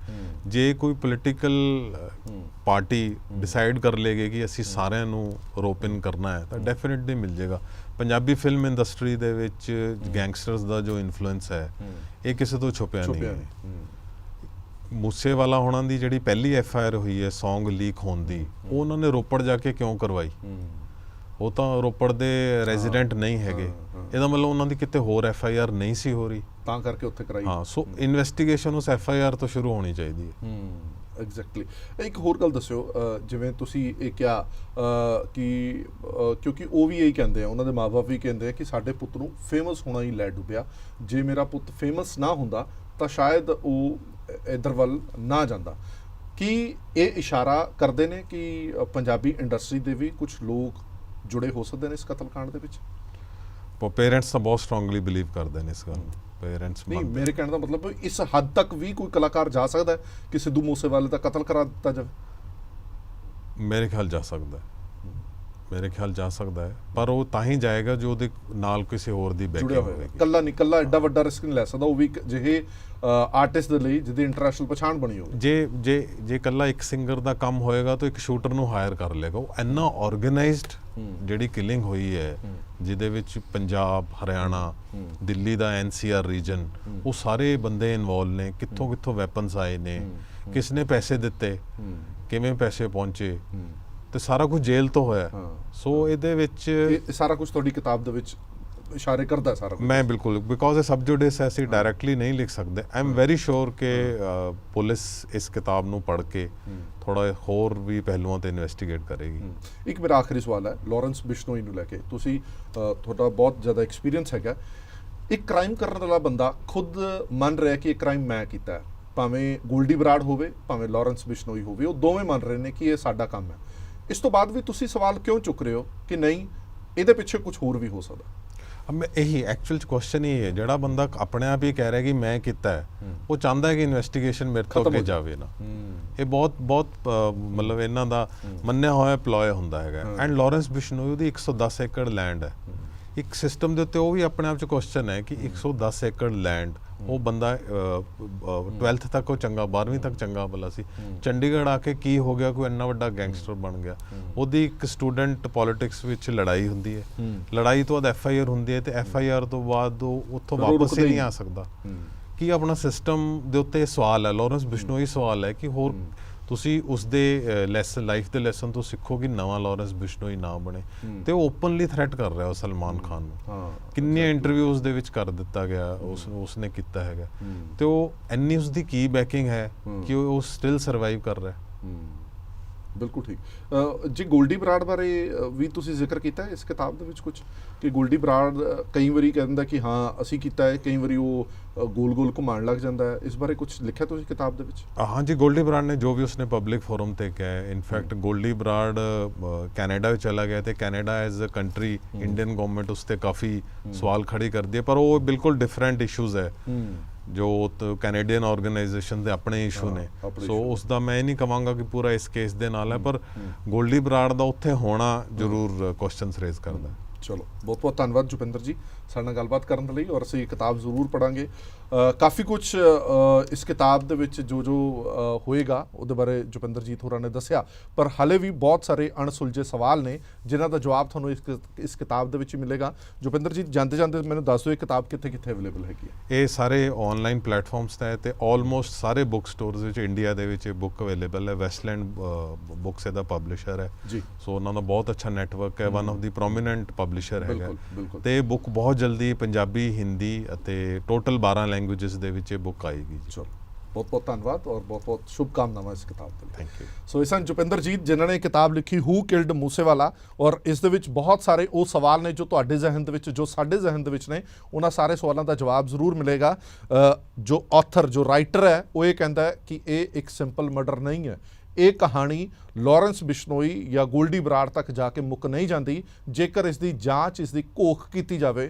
ਜੇ ਕੋਈ ਪੋਲੀਟੀਕਲ ਪਾਰਟੀ ਡਿਸਾਈਡ ਕਰ ਲੇਗੀ ਕਿ ਅਸੀਂ ਸਾਰਿਆਂ ਨੂੰ ਰੋਪਿਨ ਕਰਨਾ ਹੈ ਤਾਂ ਡੈਫੀਨਿਟਲੀ ਮਿਲ ਜਾਏਗਾ। ਪੰਜਾਬੀ ਫਿਲਮ ਇੰਡਸਟਰੀ ਦੇ ਵਿੱਚ ਗੈਂਗਸਟਰਸ ਦਾ ਜੋ ਇਨਫਲੂਐਂਸ ਹੈ ਇਹ ਕਿਸੇ ਤੋਂ ਛੁਪਿਆ ਨਹੀਂ ਹੈ। ਮੂਸੇਵਾਲਾ ਹੋਣਾ ਦੀ ਜਿਹੜੀ ਪਹਿਲੀ FIR ਹੋਈ ਹੈ Song ਲੀਕ ਹੋਣ ਦੀ, ਉਹ ਉਹਨਾਂ ਨੇ ਰੋਪੜ ਜਾ ਕੇ ਕਿਉਂ ਕਰਵਾਈ? ਉਹ ਤਾਂ ਰੋਪੜ ਦੇ ਰੈਜ਼ੀਡੈਂਟ ਨਹੀਂ ਹੈਗੇ, ਇਹਦਾ ਮਤਲਬ ਉਹਨਾਂ ਦੀ ਕਿਤੇ ਹੋਰ FIR ਨਹੀਂ ਸੀ ਹੋ ਰਹੀ, ਤਾਂ ਕਰਕੇ ਉੱਥੇ ਕਰਾਈ। ਹਾਂ, ਸੋ ਇਨਵੈਸਟੀਗੇਸ਼ਨ ਉਸ FIR ਤੋਂ ਸ਼ੁਰੂ ਹੋਣੀ ਚਾਹੀਦੀ ਹੈ। ਐਗਜ਼ੈਕਟਲੀ। ਇੱਕ ਹੋਰ ਗੱਲ ਦੱਸਿਓ, ਜਿਵੇਂ ਤੁਸੀਂ ਇਹ ਕਿਹਾ ਕਿ ਕਿਉਂਕਿ ਉਹ ਵੀ ਇਹੀ ਕਹਿੰਦੇ ਆ, ਉਹਨਾਂ ਦੇ ਮਾਂ-ਬਾਪ ਵੀ ਕਹਿੰਦੇ ਆ ਕਿ ਸਾਡੇ ਪੁੱਤ ਨੂੰ ਫੇਮਸ ਹੋਣਾ ਹੀ ਲੈ ਡੁੱਬਿਆ, ਜੇ ਮੇਰਾ ਪੁੱਤ ਫੇਮਸ ਨਾ ਹੁੰਦਾ ਤਾਂ ਸ਼ਾਇਦ ਉਹ ਇੱਧਰ ਵੱਲ ਨਾ ਜਾਂਦਾ। ਕੀ ਇਹ ਇਸ਼ਾਰਾ ਕਰਦੇ ਨੇ ਕਿ ਪੰਜਾਬੀ ਇੰਡਸਟਰੀ ਦੇ ਵੀ ਕੁਝ ਲੋਕ ਜੁੜੇ ਹੋ ਸਕਦੇ ਨੇ ਇਸ ਕਤਲकांड ਦੇ ਵਿੱਚ? ਪੇਰੈਂਟਸ ਤਾਂ ਬਹੁਤ ਸਟਰੋਂਗਲੀ ਬਿਲੀਵ ਕਰਦੇ ਨੇ ਇਸ ਗੱਲ ਨੂੰ। ਪੇਰੈਂਟਸ ਨਹੀਂ, ਮੇਰੇ ਕਹਿਣ ਦਾ ਮਤਲਬ ਇਸ ਹੱਦ ਤੱਕ ਵੀ ਕੋਈ ਕਲਾਕਾਰ ਜਾ ਸਕਦਾ ਹੈ ਕਿ ਸਿੱਧੂ ਮੂਸੇਵਾਲੇ ਦਾ ਕਤਲ ਕਰਾ ਦਿੱਤਾ ਜਾਵੇ? ਮੇਰੇ ਖਿਆਲ ਜਾ ਸਕਦਾ ਹੈ, ਮੇਰੇ ਖਿਆਲ ਜਾ ਸਕਦਾ ਹੈ, ਪਰ ਉਹ ਤਾਂ ਹੀ ਜਾਏਗਾ ਜੋ ਉਹਦੇ ਨਾਲ ਕਿਸੇ ਹੋਰ ਦੀ ਜੁੜਿਆ ਬੈਕਿੰਗ ਹੋਇਆ ਹੋਵੇਗੀ। ਕੱਲਾ ਨਹੀਂ, ਕੱਲਾ ਐਡਾ ਵੱਡਾ ਰਿਸਕ ਨਹੀਂ ਲੈ ਸਕਦਾ, ਉਹ ਵੀ ਇੱਕ ਜਿਹੇ ਆਰਟਿਸਟ ਦੇ ਲਈ ਜਿਹਦੀ ਇੰਟਰਨੈਸ਼ਨਲ ਪਛਾਣ ਬਣੀ ਹੋਵੇ। ਜੇ ਇਕੱਲਾ ਇੱਕ ਸਿੰਗਰ ਦਾ ਕੰਮ ਹੋਏਗਾ ਤਾਂ ਇੱਕ ਸ਼ੂਟਰ ਨੂੰ ਹਾਇਰ ਕਰ ਲੇਗਾ। ਉਹ ਇੰਨਾ ਆਰਗੇਨਾਈਜ਼ਡ ਜਿਹੜੀ ਕਿਲਿੰਗ ਹੋਈ ਹੈ, ਜਿਹਦੇ ਵਿੱਚ ਪੰਜਾਬ, ਹਰਿਆਣਾ, ਦਿੱਲੀ ਦਾ NCR ਰੀਜਨ, ਉਹ ਸਾਰੇ ਬੰਦੇ ਇਨਵੋਲਵ ਨੇ। ਕਿੱਥੋਂ ਕਿੱਥੋਂ ਵੈਪਨਸ ਆਏ ਨੇ, ਕਿਸ ਨੇ ਪੈਸੇ ਦਿੱਤੇ, ਕਿਵੇਂ ਪੈਸੇ ਪਹੁੰਚੇ, ਤੇ ਸਾਰਾ ਕੁਝ ਜੇਲ੍ਹ ਤੋਂ ਹੋਇਆ। ਸੋ ਇਹਦੇ ਵਿੱਚ ਇਹ ਸਾਰਾ ਕੁਝ ਤੁਹਾਡੀ ਕਿਤਾਬ ਦੇ ਵਿੱਚ ਇਸ਼ਾਰੇ ਕਰਦਾ ਸਾਰਾ ਕੁਝ। ਮੈਂ ਬਿਲਕੁਲ, ਬਿਕੋਜ਼ ਇਹ ਸਬਜੂਡਿਸ ਹੈ, ਅਸੀਂ ਡਾਇਰੈਕਟਲੀ ਨਹੀਂ ਲਿਖ ਸਕਦੇ। ਆਈ ਐਮ ਵੈਰੀ ਸ਼ੋਰ ਕਿ ਪੁਲਿਸ ਇਸ ਕਿਤਾਬ ਨੂੰ ਪੜ੍ਹ ਕੇ ਥੋੜਾ ਹੋਰ ਵੀ ਪਹਿਲੂਆਂ ਤੇ ਇਨਵੈਸਟੀਗੇਟ ਕਰੇਗੀ। ਇੱਕ ਮੇਰਾ ਆਖਰੀ ਸਵਾਲ ਹੈ ਲਾਰੈਂਸ ਬਿਸ਼ਨੋਈ ਨੂੰ ਲੈ ਕੇ। ਤੁਸੀਂ ਤੁਹਾਡਾ ਬਹੁਤ ਜ਼ਿਆਦਾ ਐਕਸਪੀਰੀਅੰਸ ਹੈਗਾ। ਇੱਕ ਕ੍ਰਾਈਮ ਕਰਨ ਵਾਲਾ ਬੰਦਾ ਖੁਦ ਮੰਨ ਰਿਹਾ ਕਿ ਇਹ ਕ੍ਰਾਈਮ ਮੈਂ ਕੀਤਾ ਹੈ, ਭਾਵੇਂ ਗੋਲਡੀ ਬਰਾੜ ਹੋਵੇ, ਭਾਵੇਂ ਲਾਰੈਂਸ ਬਿਸ਼ਨੋਈ ਹੋਵੇ, ਉਹ ਦੋਵੇਂ ਮੰਨ ਰਹੇ ਨੇ ਕਿ ਇਹ ਸਾਡਾ ਕੰਮ ਹੈ। ਇਸ ਤੋਂ ਬਾਅਦ ਵੀ ਤੁਸੀਂ ਸਵਾਲ ਕਿਉਂ ਚੁੱਕ ਰਹੇ ਹੋ ਕਿ ਨਹੀਂ, ਇਹਦੇ ਪਿੱਛੇ ਕੁਝ ਹੋਰ ਵੀ ਹੋ ਸਕਦਾ? ਮੈਂ ਇਹੀ ਐਕਚੁਅਲ ਚ ਕੁਐਸਚਨ ਇਹ ਹੈ, ਜਿਹੜਾ ਬੰਦਾ ਆਪਣੇ ਆਪ ਹੀ ਕਹਿ ਰਿਹਾ ਕਿ ਮੈਂ ਕੀਤਾ ਹੈ, ਉਹ ਚਾਹੁੰਦਾ ਹੈ ਕਿ ਇਨਵੈਸਟੀਗੇਸ਼ਨ ਮੇਰੇ ਤੋਂ ਅੱਗੇ ਜਾਵੇ ਨਾ। ਇਹ ਬਹੁਤ ਮਤਲਬ ਇਹਨਾਂ ਦਾ ਮੰਨਿਆ ਹੋਇਆ ਪਲੋਏ ਹੁੰਦਾ ਹੈਗਾ। ਐਂਡ ਲਾਰੈਂਸ ਬਿਸ਼ਨੋਈ ਉਹਦੀ 110 ਏਕੜ ਲੈਂਡ ਹੈ। ਇੱਕ ਸਿਸਟਮ ਦੇ ਉੱਤੇ ਉਹ ਵੀ ਆਪਣੇ ਆਪ ਚ ਕੁਐਸਚਨ ਹੈ ਕਿ 110 ਏਕੜ ਲੈਂਡ, ਉਹ ਬੰਦਾ 12th ਤੱਕ ਉਹ ਚੰਗਾ, 12ਵੀਂ ਤੱਕ ਚੰਗਾ ਭਲਾ ਸੀ, ਚੰਡੀਗੜ੍ਹ ਆ ਕੇ ਕੀ ਹੋ ਗਿਆ, ਕੋਈ ਇੰਨਾ ਵੱਡਾ ਗੈਂਗਸਟਰ ਬਣ ਗਿਆ। ਉਹਦੀ ਇੱਕ ਸਟੂਡੈਂਟ ਪੋਲਿਟਿਕਸ ਵਿੱਚ ਲੜਾਈ ਹੁੰਦੀ ਹੈ, ਲੜਾਈ ਤੋਂ ਬਾਅਦ FIR ਹੁੰਦੀ ਹੈ, ਤੇ FIR ਤੋਂ ਬਾਅਦ ਉਹ ਉੱਥੋਂ ਵਾਪਸ ਹੀ ਨਹੀਂ ਆ ਸਕਦਾ। ਕੀ ਆਪਣਾ ਸਿਸਟਮ ਦੇ ਉੱਤੇ ਸਵਾਲ ਹੈ, ਲਾਰੈਂਸ ਬਿਸ਼ਨੋਈ ਸਵਾਲ ਹੈ ਕਿ ਹੋਰ ਤੁਸੀਂ ਉਸਦੇ ਲਾਈਫ ਦੇ ਲੈਸਨ ਤੋਂ ਸਿੱਖੋ ਕਿ ਨਵਾਂ ਲਾਰੈਂਸ ਬਿਸ਼ਨੋਈ ਨਾ ਬਣੇ। ਤੇ ਉਹ ਓਪਨਲੀ ਥ੍ਰੈਟ ਕਰ ਰਿਹਾ ਉਹ ਸਲਮਾਨ ਖਾਨ ਨੂੰ। ਕਿੰਨੇ ਇੰਟਰਵਿਊਜ਼ ਦੇ ਵਿੱਚ ਕਰ ਦਿੱਤਾ ਗਿਆ, ਉਸਨੇ ਕੀਤਾ ਹੈਗਾ। ਤੇ ਉਹ ਇੰਨੀ ਉਸਦੀ ਕੀ ਬੈਕਿੰਗ ਹੈ ਕਿ ਉਹ ਸਟਿਲ ਸਰਵਾਈਵ ਕਰ ਰਿਹਾ। ਬਿਲਕੁਲ ਠੀਕ। ਜੀ ਗੋਲਡੀ ਬਰਾੜ ਬਾਰੇ ਵੀ ਤੁਸੀਂ ਜ਼ਿਕਰ ਕੀਤਾ ਹੈ ਇਸ ਕਿਤਾਬ ਦੇ ਵਿੱਚ ਕੁਝ, ਕਿ ਗੋਲਡੀ ਬਰਾੜ ਕਈ ਵਾਰੀ ਕਹਿੰਦਾ ਕਿ ਹਾਂ ਅਸੀਂ ਕੀਤਾ ਹੈ, ਕਈ ਵਾਰੀ ਉਹ ਗੋਲ ਘੁਮਾਉਣ ਲੱਗ ਜਾਂਦਾ ਹੈ। ਇਸ ਬਾਰੇ ਕੁਝ ਲਿਖਿਆ ਤੁਸੀਂ ਕਿਤਾਬ ਦੇ ਵਿੱਚ? ਹਾਂਜੀ, ਗੋਲਡੀ ਬਰਾੜ ਨੇ ਜੋ ਵੀ ਉਸਨੇ ਪਬਲਿਕ ਫੋਰਮ ਤੇ ਕਿਹਾ ਹੈ, ਇਨਫੈਕਟ ਗੋਲਡੀ ਬਰਾੜ ਕੈਨੇਡਾ ਵਿੱਚ ਚਲਾ ਗਿਆ ਤੇ Canada as a country Indian government ਉਸ ਤੇ ਕਾਫੀ ਸਵਾਲ ਖੜੀ ਕਰਦੀ ਹੈ, ਪਰ ਉਹ ਬਿਲਕੁਲ ਡਿਫਰੈਂਟ ਇਸ਼ੂਜ਼ ਹੈ ਜੋ ਕੈਨੇਡੀਅਨ ਆਰਗੇਨਾਈਜੇਸ਼ਨ ਦੇ ਆਪਣੇ ਇਸ਼ੂ ਨੇ। ਸੋ ਉਸ ਦਾ ਮੈਂ ਇਹ ਨਹੀਂ ਕਹਾਂਗਾ ਕਿ ਪੂਰਾ ਇਸ ਕੇਸ ਦੇ ਨਾਲ ਹੈ, ਪਰ ਗੋਲਡੀ ਬਰਾੜ ਦਾ ਉੱਥੇ ਹੋਣਾ ਜ਼ਰੂਰ ਕੁਐਸਚਨਸ ਰੇਜ਼ ਕਰਦਾ। ਚਲੋ, ਬਹੁਤ ਬਹੁਤ ਧੰਨਵਾਦ ਜੁਪਿੰਦਰ ਜੀ ਸਾਡੇ ਨਾਲ ਗੱਲਬਾਤ ਕਰਨ ਦੇ ਲਈ, ਔਰ ਅਸੀਂ ਕਿਤਾਬ ਜ਼ਰੂਰ ਪੜ੍ਹਾਂਗੇ। ਕਾਫੀ ਕੁਝ ਇਸ ਕਿਤਾਬ ਦੇ ਵਿੱਚ ਜੋ ਹੋਏਗਾ ਉਹਦੇ ਬਾਰੇ ਜੁਪਿੰਦਰ ਜੀਤ ਹੋਰਾਂ ਨੇ ਦੱਸਿਆ, ਪਰ ਹਾਲੇ ਵੀ ਬਹੁਤ ਸਾਰੇ ਅਣਸੁਲਝੇ ਸਵਾਲ ਨੇ ਜਿਨ੍ਹਾਂ ਦਾ ਜਵਾਬ ਤੁਹਾਨੂੰ ਇਸ ਕਿਤਾਬ ਦੇ ਵਿੱਚ ਹੀ ਮਿਲੇਗਾ। ਜੁਪਿੰਦਰ ਜੀ, ਜਾਂਦੇ ਜਾਂਦੇ ਮੈਨੂੰ ਦੱਸ ਦਿਓ ਇਹ ਕਿਤਾਬ ਕਿੱਥੇ ਕਿੱਥੇ ਅਵੇਲੇਬਲ ਹੈਗੀ ਹੈ? ਇਹ ਸਾਰੇ ਆਨਲਾਈਨ ਪਲੇਟਫਾਰਮਸ ਤੇ ਹੈ ਤੇ ਆਲਮੋਸਟ ਸਾਰੇ ਬੁੱਕ ਸਟੋਰਸ ਵਿੱਚ ਇੰਡੀਆ ਦੇ ਵਿੱਚ ਇਹ ਬੁੱਕ ਅਵੇਲੇਬਲ ਹੈ। ਵੈਸਟਲੈਂਡ ਬੁੱਕਸ ਇਹਦਾ ਪਬਲਿਸ਼ਰ ਹੈ ਜੀ। ਸੋ ਉਹਨਾਂ ਦਾ ਬਹੁਤ ਅੱਛਾ ਨੈਟਵਰਕ ਹੈ, one of the prominent publisher ਹੈਗਾ। ਤੇ ਇਹ ਬੁੱਕ ਬਹੁਤ ਜਲਦੀ ਪੰਜਾਬੀ, ਹਿੰਦੀ ਅਤੇ ਟੋਟਲ 12 ਲੈਂਗੁਏਜਸ ਦੇ ਵਿੱਚ ਇਹ ਬੁੱਕ ਆਏਗੀ। ਚਲੋ, ਬਹੁਤ ਬਹੁਤ ਧੰਨਵਾਦ ਔਰ ਬਹੁਤ ਬਹੁਤ ਸ਼ੁਭਕਾਮਨਾਵਾਂ ਇਸ ਕਿਤਾਬ ਦੇ ਲਈ। Thank you. ਸੋ ਇਹ ਸਨ ਜੁਪਿੰਦਰ ਜੀਤ ਜਿਨ੍ਹਾਂ ਨੇ ਕਿਤਾਬ ਲਿਖੀ ਹੂ ਕਿਲਡ ਮੂਸੇਵਾਲਾ, ਔਰ ਇਸ ਦੇ ਵਿੱਚ ਬਹੁਤ ਸਾਰੇ ਉਹ ਸਵਾਲ ਨੇ ਜੋ ਤੁਹਾਡੇ ਜ਼ਿਹਨ ਦੇ ਵਿੱਚ, ਜੋ ਸਾਡੇ ਜ਼ਿਹਨ ਦੇ ਵਿੱਚ ਨੇ। ਉਹਨਾਂ ਸਾਰੇ ਸਵਾਲਾਂ ਦਾ ਜਵਾਬ ਜ਼ਰੂਰ ਮਿਲੇਗਾ। ਜੋ ਆਥਰ, ਜੋ ਰਾਈਟਰ ਹੈ, ਉਹ ਇਹ ਕਹਿੰਦਾ ਹੈ ਕਿ ਇਹ ਇੱਕ ਸਿੰਪਲ ਮਰਡਰ ਨਹੀਂ ਹੈ। ਇਹ ਕਹਾਣੀ ਲਾਰੈਂਸ ਬਿਸ਼ਨੋਈ ਜਾਂ ਗੋਲਡੀ ਬਰਾੜ ਤੱਕ ਜਾ ਕੇ ਮੁੱਕ ਨਹੀਂ ਜਾਂਦੀ। ਜੇਕਰ ਇਸ ਦੀ ਜਾਂਚ, ਇਸ ਦੀ ਘੋਖ ਕੀਤੀ ਜਾਵੇ,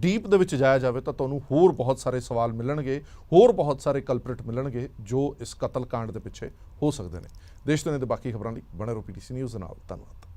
ਡੀਪ ਦੇ ਵਿੱਚ ਜਾਇਆ ਜਾਵੇ, ਤਾਂ ਤੁਹਾਨੂੰ ਹੋਰ ਬਹੁਤ ਸਾਰੇ ਸਵਾਲ ਮਿਲਣਗੇ, ਹੋਰ ਬਹੁਤ ਸਾਰੇ ਕਲਪ੍ਰਿਟ ਮਿਲਣਗੇ ਜੋ ਇਸ ਕਤਲ ਕਾਂਡ ਦੇ ਪਿੱਛੇ ਹੋ ਸਕਦੇ ਨੇ। ਦੇਸ਼ ਦੁਨੀਆ ਦੇ ਬਾਕੀ ਖਬਰਾਂ ਲਈ ਬਣੇ ਰਹੋ PTC ਨਿਊਜ਼ ਦੇ ਨਾਲ। ਧੰਨਵਾਦ।